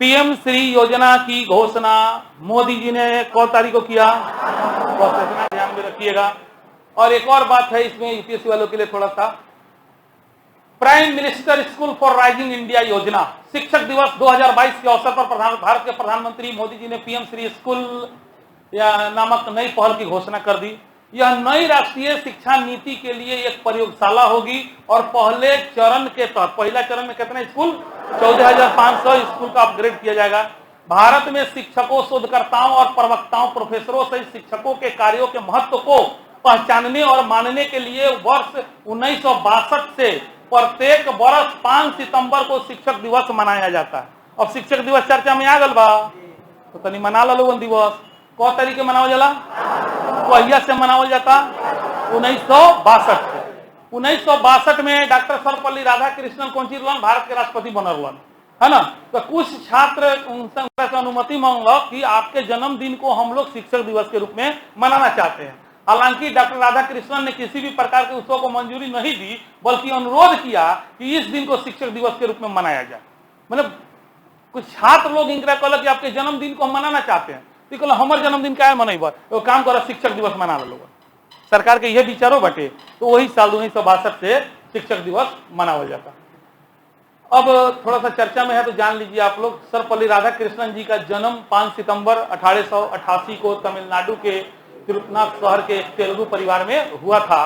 Speaker 1: पीएम श्री योजना की घोषणा मोदी जी ने कौन तारीख को किया? ध्यान में रखिएगा। और एक और बात है इसमें यूपीएससी वालों के लिए थोड़ा सा, prime minister school for rising India योजना, शिक्षक दिवस 2022 के अवसर पर भारत के प्रधानमंत्री मोदी जी ने पीएम श्री स्कूल नामक नई पहल की घोषणा कर दी। यह नई राष्ट्रीय शिक्षा नीति के लिए एक प्रयोगशाला होगी और पहले चरण के तहत, पहला चरण में कितने स्कूल? 14,500 स्कूल का अपग्रेड किया जाएगा। भारत में शिक्षकों, शोधकर्ताओं और प्रवक्ताओं, प्रोफेसरों सहित शिक्षकों के कार्यों के महत्व को पहचानने और मानने के लिए वर्ष 1962 से प्रत्येक वर्ष 5 सितंबर को शिक्षक दिवस मनाया जाता है। अब शिक्षक दिवस चर्चा में आ गल बा तो तनी मना लो लोगन दिवस। कौ तरीके मनावल जाला? पहिया से मनावल जाता 1962 से। 1962 में डॉक्टर सर्वपल्ली राधाकृष्णन कौन चीज भारत के राष्ट्रपति बनल है ना। तो कुछ छात्र उनसे अनुमति मांगल कि आपके जन्मदिन को हम लोग शिक्षक दिवस के रूप में मनाना चाहते हैं। हालांकि डॉक्टर राधाकृष्णन ने किसी भी प्रकार के उत्सव को मंजूरी नहीं दी, बल्कि अनुरोध किया कि इस दिन को शिक्षक दिवस के रूप में मनाया जाए। मतलब कुछ छात्र लोग इनकरा कहल कि आपके जन्मदिन को हम मनाना चाहते हैं, तो कहल हमारे जन्मदिन क्या है मनैब, तो काम करो शिक्षक दिवस मना लो। सरकार के यह विचारों बटे, तो वही साल 1962 से शिक्षक दिवस मनाया जाता। अब थोड़ा सा चर्चा में है तो जान लीजिए आप लोग। सर्वपल्ली राधाकृष्णन जी का जन्म 5 सितंबर 1888 को तमिलनाडु के तिरुपनाथ शहर के एक तेलुगु परिवार में हुआ था।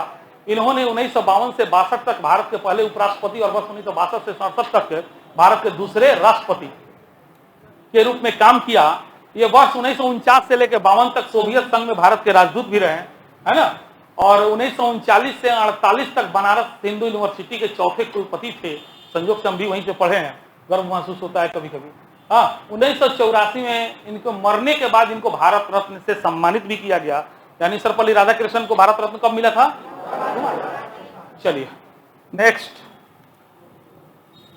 Speaker 1: इन्होंने 1952 से 62 तक भारत के पहले उपराष्ट्रपति और वर्ष 1962 से 67 तक भारत के दूसरे राष्ट्रपति के रूप में काम किया। ये वर्ष 1949 से लेकर 52 तक सोवियत संघ में भारत के राजदूत भी रहे, है ना। और 1939 से 48 तक बनारस हिंदू यूनिवर्सिटी के चौथे कुलपति थे। संयोग से हम भी वहीं पे पढ़े हैं, गर्व महसूस होता है कभी कभी। हाँ, 1984 में इनको मरने के बाद इनको भारत रत्न से सम्मानित भी किया गया। यानी सर्वपल्ली राधाकृष्णन को भारत रत्न कब मिला था? चलिए नेक्स्ट।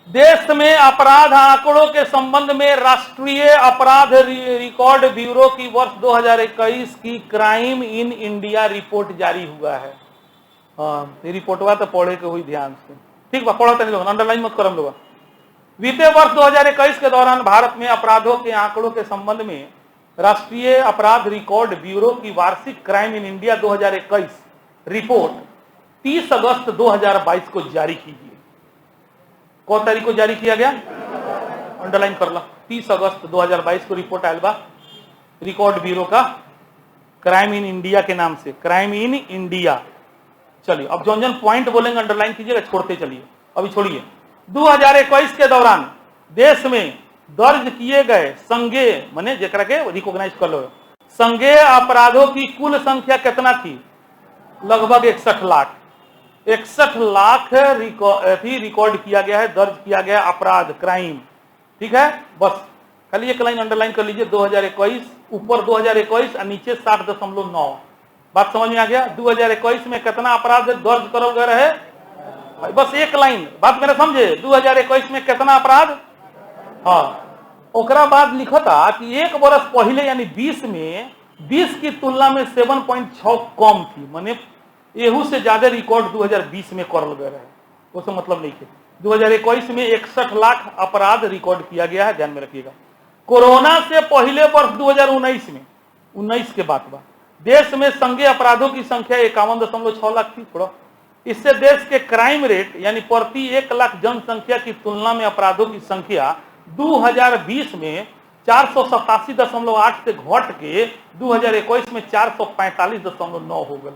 Speaker 1: देश में अपराध आंकड़ों के संबंध में राष्ट्रीय अपराध रिकॉर्ड ब्यूरो की वर्ष 2021 की क्राइम इन इंडिया रिपोर्ट जारी हुआ है। हाँ, ये रिपोर्ट हुआ तो पढ़े के हुई ध्यान से, ठीक बा, पढ़ो तनी लोग, अंडरलाइन मत करम लोग। बीते वर्ष 2021 के दौरान भारत में अपराधों के आंकड़ों के संबंध में राष्ट्रीय अपराध रिकॉर्ड ब्यूरो की वार्षिक क्राइम इन इंडिया 2021 रिपोर्ट 30 अगस्त 2022 को जारी की गई। कौन तारीख को जारी किया गया? अंडरलाइन कर लो, 30 अगस्त 2022 को रिपोर्ट आयल बा रिकॉर्ड ब्यूरो का, क्राइम इन इंडिया के नाम से, क्राइम इन इंडिया। चलिए अब जौन जौन पॉइंट बोलेंगे अंडरलाइन कीजिएगा, छोड़ते चलिए, अभी छोड़िए। 2021 के दौरान देश में दर्ज किए गए संज्ञेय, माने जेकरा के रिकॉग्नाइज कर लो, संज्ञेय अपराधों की कुल संख्या कितना थी? लगभग 61 लाख। 61 लाख रिकॉर्ड किया गया है, दर्ज किया गया अपराध, क्राइम, ठीक है। बस खाली एक लाइन अंडरलाइन कर लीजिए, 2021 ऊपर 2021 और नीचे 60.9। बात समझ में आ गया? 2021 में कितना अपराध दर्ज करल गए रहे? बस एक लाइन, बात मेरे समझे, 2021 में कितना अपराध? हाँ, ओकरा बाद लिखा था कि एक बरस पहले यानी 20 में 20 की तुलना में 7.6 कम थी, माने एहू से ज्यादा रिकॉर्ड 2020 में करल गए रहे। उससे मतलब नहीं है। 2021 में 61 लाख अपराध रिकॉर्ड किया गया है, ध्यान में रखिएगा। कोरोना से पहले वर्ष 2019 में, 19 के बाद देश में संज्ञेय अपराधों की संख्या 51.6 लाख थी। थोड़ा इससे देश के क्राइम रेट यानी प्रति 1 लाख जनसंख्या की तुलना में अपराधों की संख्या 2020 में 487.8 से घट के 2021 में 445.9 हो गए।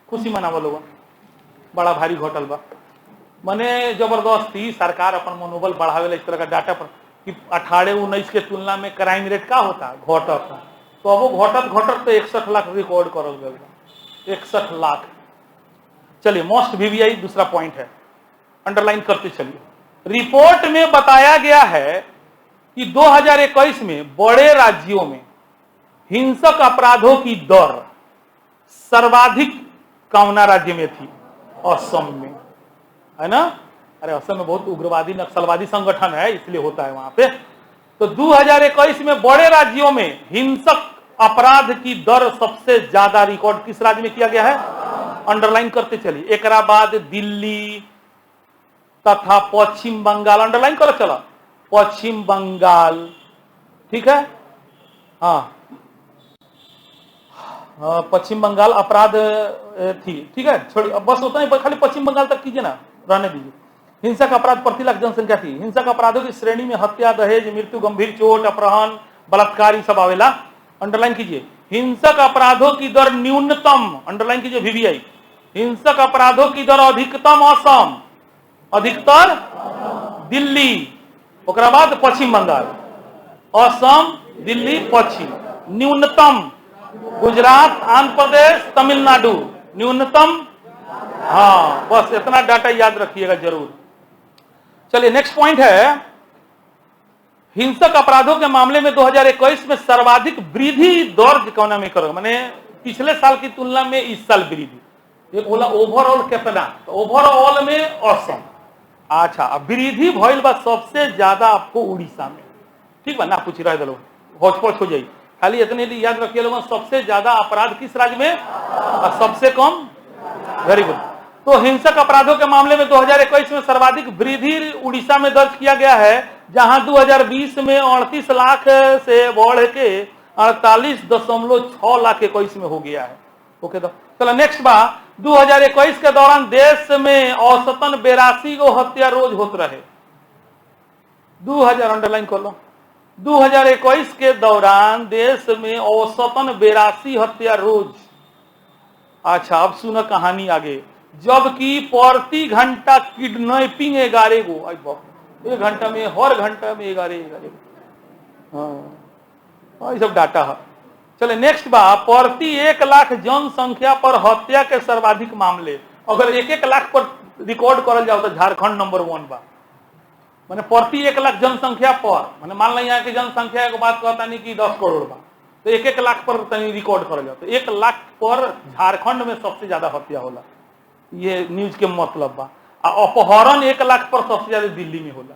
Speaker 1: खुशी मनावल होगा, बड़ा भारी घटल बा। मने जबरदस्ती सरकार अपन मनोबल बढ़ावे इस तरह का डाटा पर कि 18-19 के तुलना में क्राइम रेट का होता, घटता। तो अब वो घटत तो 61 लाख रिकॉर्ड करल गया, 61 लाख। चलिए मोस्ट वीवीआई दूसरा पॉइंट है, अंडरलाइन करते चलिए। रिपोर्ट में बताया गया है कि 2021 में बड़े राज्यों में हिंसक अपराधों की दर सर्वाधिक कौना राज्य में थी? असम में, है ना। अरे असम में बहुत उग्रवादी नक्सलवादी संगठन है, इसलिए होता है वहां पे। तो 2021 में बड़े राज्यों में हिंसक अपराध की दर सबसे ज्यादा रिकॉर्ड किस राज्य में किया गया है? अंडरलाइन करते चलिए। एक बाद दिल्ली तथा पश्चिम बंगाल, अंडरलाइन करो चलो, पश्चिम बंगाल, ठीक है। हाँ, पश्चिम बंगाल अपराध थी, ठीक है। छोड़िए अब बस उतना ही, खाली पश्चिम बंगाल तक कीजिए ना, रहने दीजिए। हिंसक अपराध प्रति लाख जनसंख्या थी। हिंसक अपराधों की श्रेणी में हत्या, दहेज, मृत्यु, गंभीर चोट, अपहरण, बलात्कार, ये सब आवेला। अंडरलाइन कीजिए। हिंसक अपराधों की दर न्यूनतम, अंडरलाइन कीजिए वीवीआई। हिंसक अपराधों की दर अधिकतम असम, अधिकतर दिल्ली, ओकरा बाद पश्चिम बंगाल, असम, दिल्ली, पश्चिम। न्यूनतम गुजरात, आंध्र प्रदेश, तमिलनाडु, न्यूनतम। हाँ, बस इतना डाटा याद रखिएगा जरूर। चलिए नेक्स्ट पॉइंट है, हिंसक अपराधों के मामले में 2021 में सर्वाधिक वृद्धि दर्ज कौन में करो, मैंने पिछले साल की तुलना में इस साल वृद्धि। एक बोला ओवरऑल कितना, तो ओवरऑल में असम। अच्छा, वृद्धि भइल बा सबसे ज्यादा आपको उड़ीसा में, ठीक बा ना, पूछ रहे लोग हौच-पौच हो जाई, खाली इतने लिए याद रखिए लोग, सबसे ज्यादा अपराध किस राज्य में और सबसे कम, वेरी गुड। तो हिंसक अपराधों के मामले में 2021 में सर्वाधिक वृद्धि उड़ीसा में दर्ज किया गया है, जहां 2020 में 38 लाख से बढ़ के 48.6 लाख 21 में हो गया है। ओके, तो चलो नेक्स्ट बा, 2021 के दौरान देश में औसतन 82 गो हत्या रोज होते रहे। 2000 अंडरलाइन कर लो, 2021 के दौरान देश में औसतन 82 हत्या रोज। अच्छा, अब सुनो कहानी आगे। जबकि प्रति घंटा किडनैपिंग 11 गो, एक घंटा में, हर घंटा में 11 हाँ, ये सब डाटा है। चले नेक्स्ट बा, प्रति 1 लाख जनसंख्या पर हत्या के सर्वाधिक मामले। अगर 1-1 लाख पर रिकॉर्ड करल जाओ तो झारखंड नंबर 1 बा, माने प्रति 1 लाख जनसंख्या पर, माने मान लो यहाँ की जनसंख्या के बात कहता नहीं कि 10 करोड़ बा, तो 1-1 लाख पर रिकॉर्ड करल जाओ तो 1 लाख पर झारखंड में सबसे ज्यादा हत्या होला, ये न्यूज के मतलब बा। अपहरण 1 लाख पर सबसे ज्यादा दिल्ली में होला,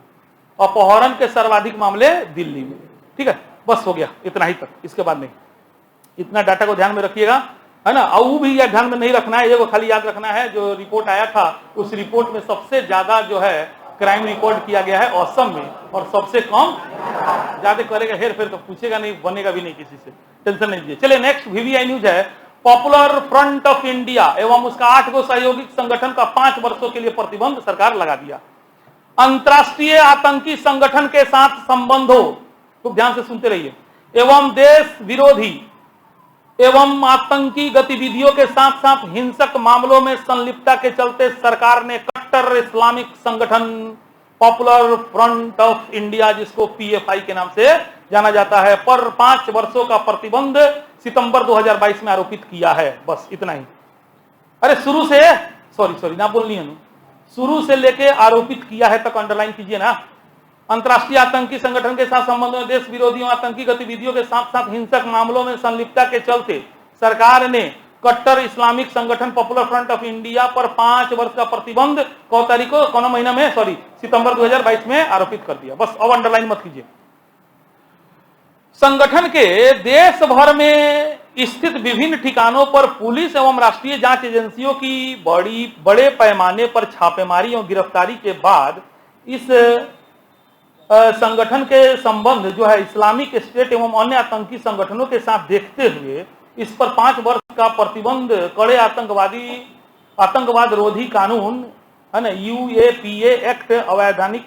Speaker 1: अपहरण के सर्वाधिक मामले दिल्ली में। ठीक है, बस हो गया इतना ही तक, इसके बाद नहीं। इतना डाटा को ध्यान में रखिएगा, है ना। और वो भी ध्यान में नहीं रखना है, ये वो खाली याद रखना है, जो रिपोर्ट आया था उस रिपोर्ट में सबसे ज्यादा जो है क्राइम रिकॉर्ड किया गया है असम में, और सबसे कम, ज्यादा करेगा हेर फेर तो पूछेगा नहीं, बनेगा भी नहीं किसी से, टेंशन नहीं लीजिए। चलिए नेक्स्ट VVI न्यूज है, पॉपुलर फ्रंट ऑफ इंडिया एवं उसका 8 गो सहयोगी संगठन का 5 वर्षों के लिए प्रतिबंध सरकार लगा दिया। अंतरराष्ट्रीय आतंकी संगठन के साथ संबंधों, खूब ध्यान से सुनते रहिए, एवं देश विरोधी एवं आतंकी गतिविधियों के साथ साथ हिंसक मामलों में संलिप्तता के चलते सरकार ने कट्टर इस्लामिक संगठन पॉपुलर फ्रंट ऑफ इंडिया, जिसको PFI के नाम से जाना जाता है, पर 5 वर्षों का प्रतिबंध सितंबर 2022 में आरोपित किया है। बस इतना ही। अरे शुरू से, सॉरी ना बोलनी है, शुरू से लेके आरोपित किया है तक अंडरलाइन कीजिए ना। अंतरराष्ट्रीय आतंकी संगठन के साथ संबंध में देश विरोधियों आतंकी गतिविधियों के साथ साथ हिंसक मामलों में संलिप्तता के चलते सरकार ने कट्टर इस्लामिक संगठन पॉपुलर फ्रंट ऑफ इंडिया पर 5 वर्ष का प्रतिबंध कौन महीना में, सितंबर 2022 में आरोपित कर दिया। बस अब अंडरलाइन मत कीजिए। संगठन के देश भर में स्थित विभिन्न ठिकानों पर पुलिस एवं राष्ट्रीय जांच एजेंसियों की बड़े पैमाने पर छापेमारी एवं गिरफ्तारी के बाद इस संगठन के संबंध जो है इस्लामिक स्टेट एवं अन्य आतंकी संगठनों के साथ देखते हुए इस पर 5 वर्ष का प्रतिबंध कड़े आतंकवाद रोधी कानून, है ना, UAPA एक्ट, अवैधानिक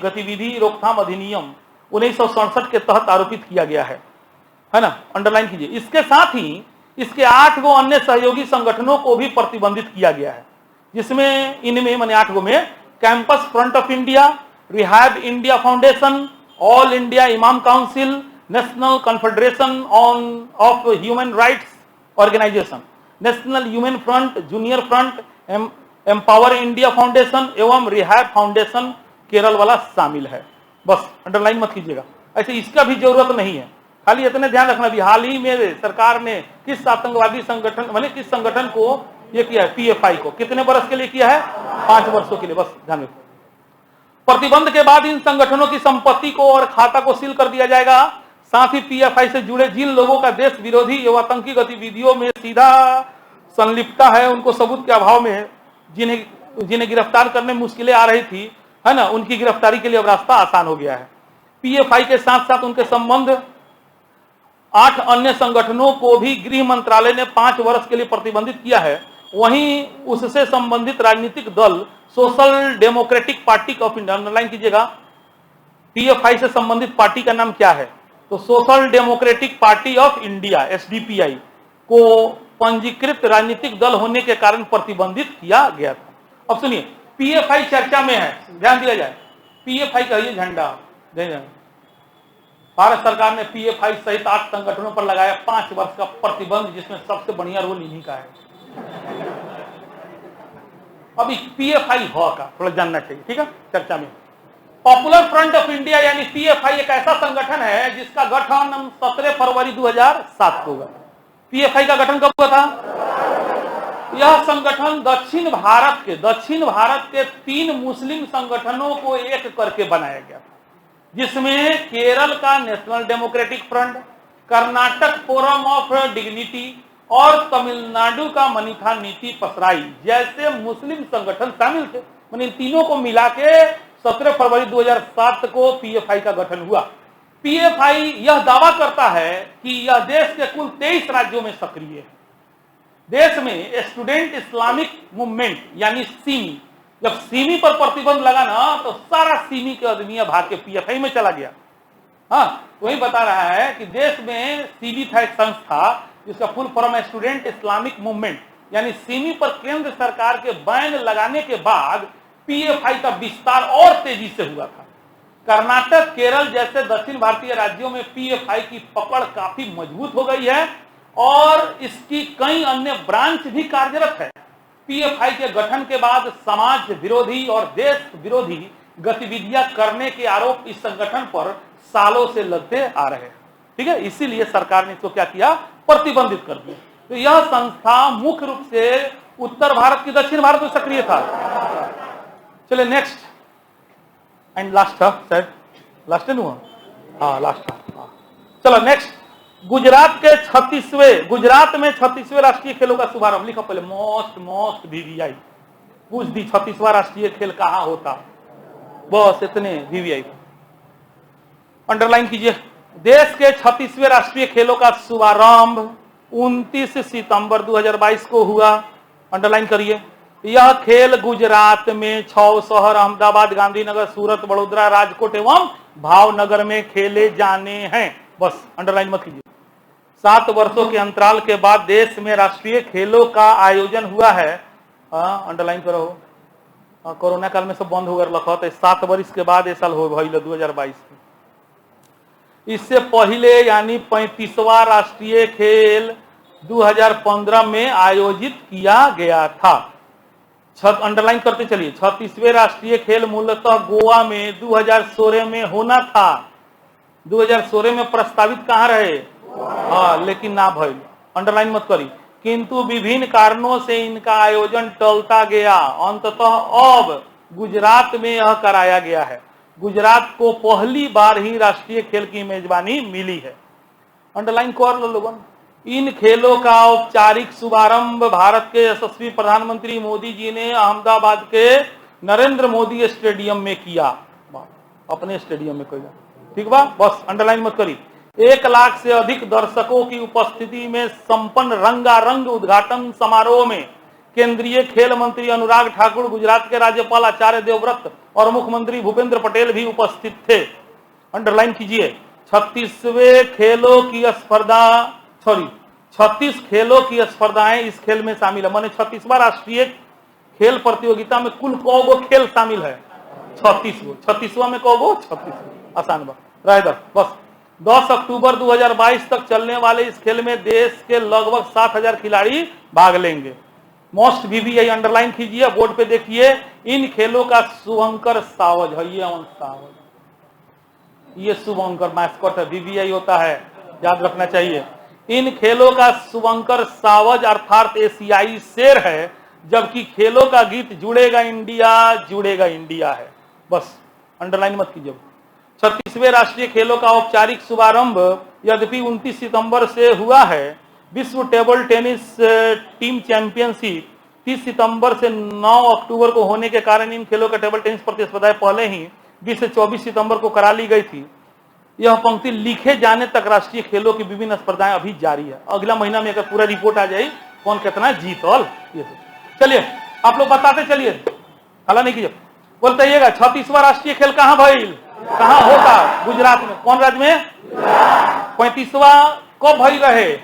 Speaker 1: गतिविधि रोकथाम अधिनियम 1967 के तहत आरोपित किया गया है ना, अंडरलाइन कीजिए। इसके साथ ही इसके 8 गो अन्य सहयोगी संगठनों को भी प्रतिबंधित किया गया है, जिसमें इनमें माने 8 गो में campus front of India, Rehab India foundation, all India imam council, national confederation of human rights organisation, national human front, junior front, empower India foundation एवं रिहाब फाउंडेशन केरल वाला शामिल है। बस अंडरलाइन मत कीजिएगा, ऐसे इसका भी जरूरत नहीं है, खाली इतने ध्यान रखना भी हाल ही में सरकार ने किस आतंकवादी संगठन माने किस संगठन को ये किया है, PFI को कितने वर्ष के लिए किया है, 5 वर्षों के लिए। बस ध्यान रखो। प्रतिबंध के बाद इन संगठनों की संपत्ति को और खाता को सील कर दिया जाएगा। साथ ही PFI से जुड़े जिन लोगों का देश विरोधी एवं आतंकी गतिविधियों में सीधा संलिप्तता है, उनको सबूत के अभाव में जिन्हें गिरफ्तार करने में मुश्किलें आ रही थी, है ना, उनकी गिरफ्तारी के लिए अब रास्ता आसान हो गया है। PFI के साथ साथ उनके संबंध 8 अन्य संगठनों को भी गृह मंत्रालय ने 5 वर्ष के लिए प्रतिबंधित किया है। वहीं उससे संबंधित राजनीतिक दल social democratic party of India, underline कीजिएगा, PFI से संबंधित पार्टी का नाम क्या है, तो social democratic party of India SDPI को पंजीकृत राजनीतिक दल होने के कारण प्रतिबंधित किया गया था। अब सुनिए, PFI चर्चा में है, ध्यान दिया जाए। PFI का ये झंडा भारत सरकार ने PFI सहित 8 संगठनों पर लगाया 5 वर्ष का प्रतिबंध, जिसमें सबसे बढ़िया रोल इन्हीं का है। अभी PFI हो का थोड़ा जानना चाहिए, ठीक है, चर्चा में। पॉपुलर फ्रंट ऑफ इंडिया यानी पीएफआई एक ऐसा संगठन है जिसका गठन 17 फरवरी 2007 को हुआ। पीएफआई का गठन कब हुआ था? यह संगठन दक्षिण भारत के 3 मुस्लिम संगठनों को एक करके बनाया गया था, जिसमें केरल का national democratic front, Karnataka forum of dignity और तमिलनाडु का मनीथा नीति पसराई जैसे मुस्लिम संगठन शामिल थे। इन तीनों को मिला के 17 फरवरी 2007 को पीएफआई का गठन हुआ। पीएफआई यह दावा करता है कि यह देश के कुल 23 राज्यों में सक्रिय है। देश में स्टूडेंट इस्लामिक मूवमेंट यानी सीमी, जब सीमी पर प्रतिबंध लगा ना तो सारा सीमी के आदमी भाग के पीएफआई में चला गया। हाँ, वही बता रहा है कि देश में सीमी था एक संस्था जिसका फुल फॉर्म है स्टूडेंट इस्लामिक मूवमेंट, यानी सीमी पर केंद्र सरकार के बैन लगाने के बाद पीएफआई का विस्तार और तेजी से हुआ था। कर्नाटक, केरल जैसे दक्षिण भारतीय राज्यों में पीएफआई की पकड़ काफी मजबूत हो गई है और इसकी कई अन्य ब्रांच भी कार्यरत है। पीएफआई के गठन के बाद समाज विरोधी और देश विरोधी गतिविधियां करने के आरोप इस संगठन पर सालों से लगते आ रहे हैं। ठीक है, इसीलिए सरकार ने इसको क्या किया? प्रतिबंधित कर दिया। तो यह संस्था मुख्य रूप से उत्तर भारत की दक्षिण भारत में सक्रिय था। चलिए नेक्स्ट एंड लास्ट था, शायद लास्ट है ना? हाँ लास्ट था। चलो नेक्स्ट, गुजरात में 36वें राष्ट्रीय खेलों का शुभारंभ। लिखो पहले मोस्ट वीवीआई पूछ दी, 36वां राष्ट्रीय खेल कहाँ होता, बस इतने वीवीआई अंडरलाइन कीजिए। देश के 36वें राष्ट्रीय खेलों का शुभारंभ 29 सितंबर 2022 को हुआ। अंडरलाइन करिए। यह खेल गुजरात में 6 शहर अहमदाबाद, गांधीनगर, सूरत, वडोदरा, राजकोट एवं भावनगर में खेले जाने हैं। बस अंडरलाइन मत कीजिए। 7 वर्षों के अंतराल के बाद देश में राष्ट्रीय खेलों का आयोजन हुआ है। अंडरलाइन करो। कोरोना काल में सब बंद हो गया लखत, 7 वर्ष के बाद ये साल हो भइल 2022 में। इससे पहले यानी 35वां राष्ट्रीय खेल 2015 में आयोजित किया गया था। अंडरलाइन करते चलिए। 36वें राष्ट्रीय खेल मूलतः गोवा में 2016 में होना था। 2016 में प्रस्तावित कहाँ रहे? हाँ, लेकिन ना भइल। अंडरलाइन मत करी। किंतु विभिन्न कारणों से इनका आयोजन टलता गया। अंततः अब गुजरात में यह कराया गया है। गुजरात को पहली बार ही राष्ट्रीय खेल की मेजबानी मिली है। अंडरलाइन कर लो लोगों। इन खेलों का औपचारिक शुभारंभ भारत के यशस्वी प्रधानमंत्री मोदी जी ने अहमदाबाद के नरेंद्र मोदी स्टेडियम में किया। अपने स्टेडियम में किया। ठीक बा, बस अंडरलाइन मत करी। 1 लाख से अधिक दर्शकों की उपस्थिति में संपन्न रंगारंग उद्घाटन समारोह में केंद्रीय खेल मंत्री अनुराग ठाकुर, गुजरात के राज्यपाल आचार्य देवव्रत और मुख्यमंत्री भूपेंद्र पटेल भी उपस्थित थे। अंडरलाइन कीजिए। 36 खेलों की स्पर्धाएं इस खेल में शामिल है। माने 36वां राष्ट्रीय खेल प्रतियोगिता में कुल कौगो खेल शामिल है? 36वां में कौगो? 36। आसान बात। बस 10 अक्टूबर 2022 तक चलने वाले इस खेल में देश के लगभग 7000 खिलाड़ी भाग लेंगे। मोस्ट वीवीआई अंडरलाइन कीजिए, बोर्ड पे देखिए। इन खेलों का शुभंकर सावज है, ये शुभंकर मैस्कॉट है, वीवीआई होता है, याद रखना चाहिए। इन खेलों का शुभंकर सावज अर्थात एशियाई शेर है, जबकि खेलों का गीत जुड़ेगा इंडिया है। बस अंडरलाइन मत कीजिए। 36वें राष्ट्रीय खेलों का औपचारिक शुभारंभ यद्यपि 29 सितंबर से हुआ है, विश्व टेबल टेनिस टीम चैंपियनशिप 30 सितंबर से 9 अक्टूबर को होने के कारण इन खेलों का टेबल टेनिस प्रतिस्पर्धाएं पहले ही 20 से 24 सितंबर को करा ली गई थी। यह पंक्ति लिखे जाने तक राष्ट्रीय खेलों की विभिन्न स्पर्धाएं अभी जारी है। अगला महीना में अगर पूरा रिपोर्ट आ जाए कौन कितना जीतल। चलिए आप लोग बताते चलिए, हला नहीं कीजिए, बोलते आइएगा 36वां राष्ट्रीय खेल कहाँ भइल, कहाँ होता? गुजरात में। कौन राज्य में? 35वां कब भइल रहे?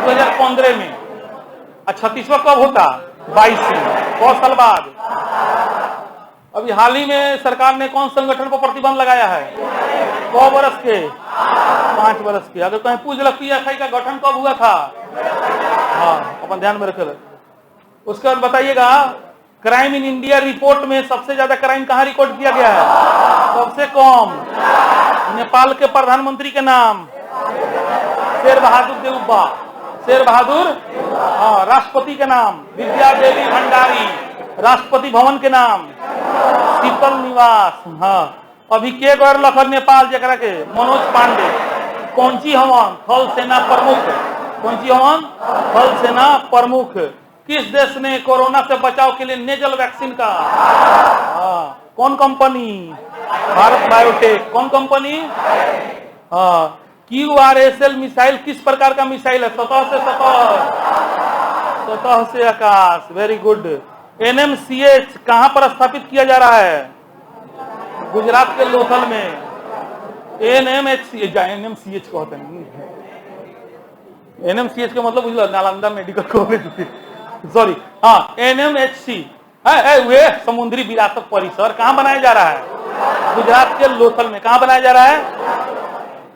Speaker 1: 2015 में। 36वां कब होता? 22 में। 100 साल बाद। अभी हाल ही में सरकार ने कौन संगठन पर प्रतिबंध लगाया है? 100 वर्ष के? 5 वर्ष के। अगर कहीं पूछ लो पीएफआई का गठन कब हुआ था? हाँ, अपन ध्यान में रखे। उसके बाद बताइएगा क्राइम इन इंडिया रिपोर्ट में सबसे ज्यादा क्राइम कहां रिकॉर्ड किया गया है? सबसे कम नेपाल के प्रधानमंत्री के नाम शेर बहादुर देउबा। शेर बहादुर, हाँ। राष्ट्रपति के नाम विद्या देवी भंडारी। राष्ट्रपति भवन के नाम शीतल निवास। हाँ, अभी के गौर लखन नेपाल जरा के मनोज पांडे। कौन सी हवन? थल सेना प्रमुख। कौन सी हवन? थल सेना प्रमुख। किस देश ने कोरोना से बचाव के लिए नेजल वैक्सीन का? कौन कंपनी? भारत बायोटेक। कौन कंपनी? हाँ। QRSL मिसाइल किस प्रकार का मिसाइल है? सतह से सतह, सतह से आकाश। Very good. NMCH कहां पर स्थापित किया जा रहा है? गुजरात के लोथल में। NMCH कहते हैं। NMCH का मतलब बुझल, नालंदा मेडिकल कॉलेज। सॉरी, हाँ, NMHC वे समुद्री विरासत परिसर कहां बनाया जा रहा है? गुजरात के लोथल में। कहां बनाया जा रहा है?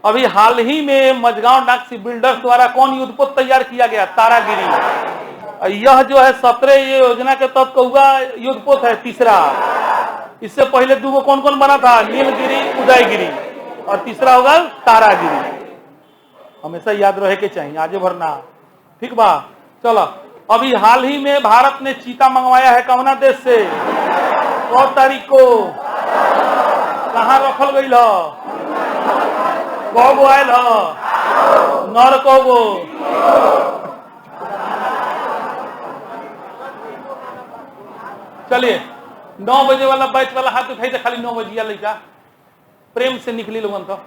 Speaker 1: अभी हाल ही में मझगांव डाक बिल्डर्स द्वारा कौन युद्धपोत तैयार किया गया? तारागिरी। यह जो है 17 योजना के तहत कौआ युद्धपोत है, तीसरा। इससे पहले दो कौन कौन बना था? नीलगिरी, उदयगिरी, और तीसरा होगा तारागिरी। हमेशा याद रहे के चाहिए, आगे भरना। ठीक बा, चलो। अभी हाल ही में भारत ने चीता मंगवाया है कौना देश से? 4 तारीख को। कहाँ रखल गई? कब आयल? नर कब? चलिए, 9 बजे वाला बैच वाला हाथ उठाई तो खाली 9 बजिया लड़का प्रेम से निकली लोगन तो।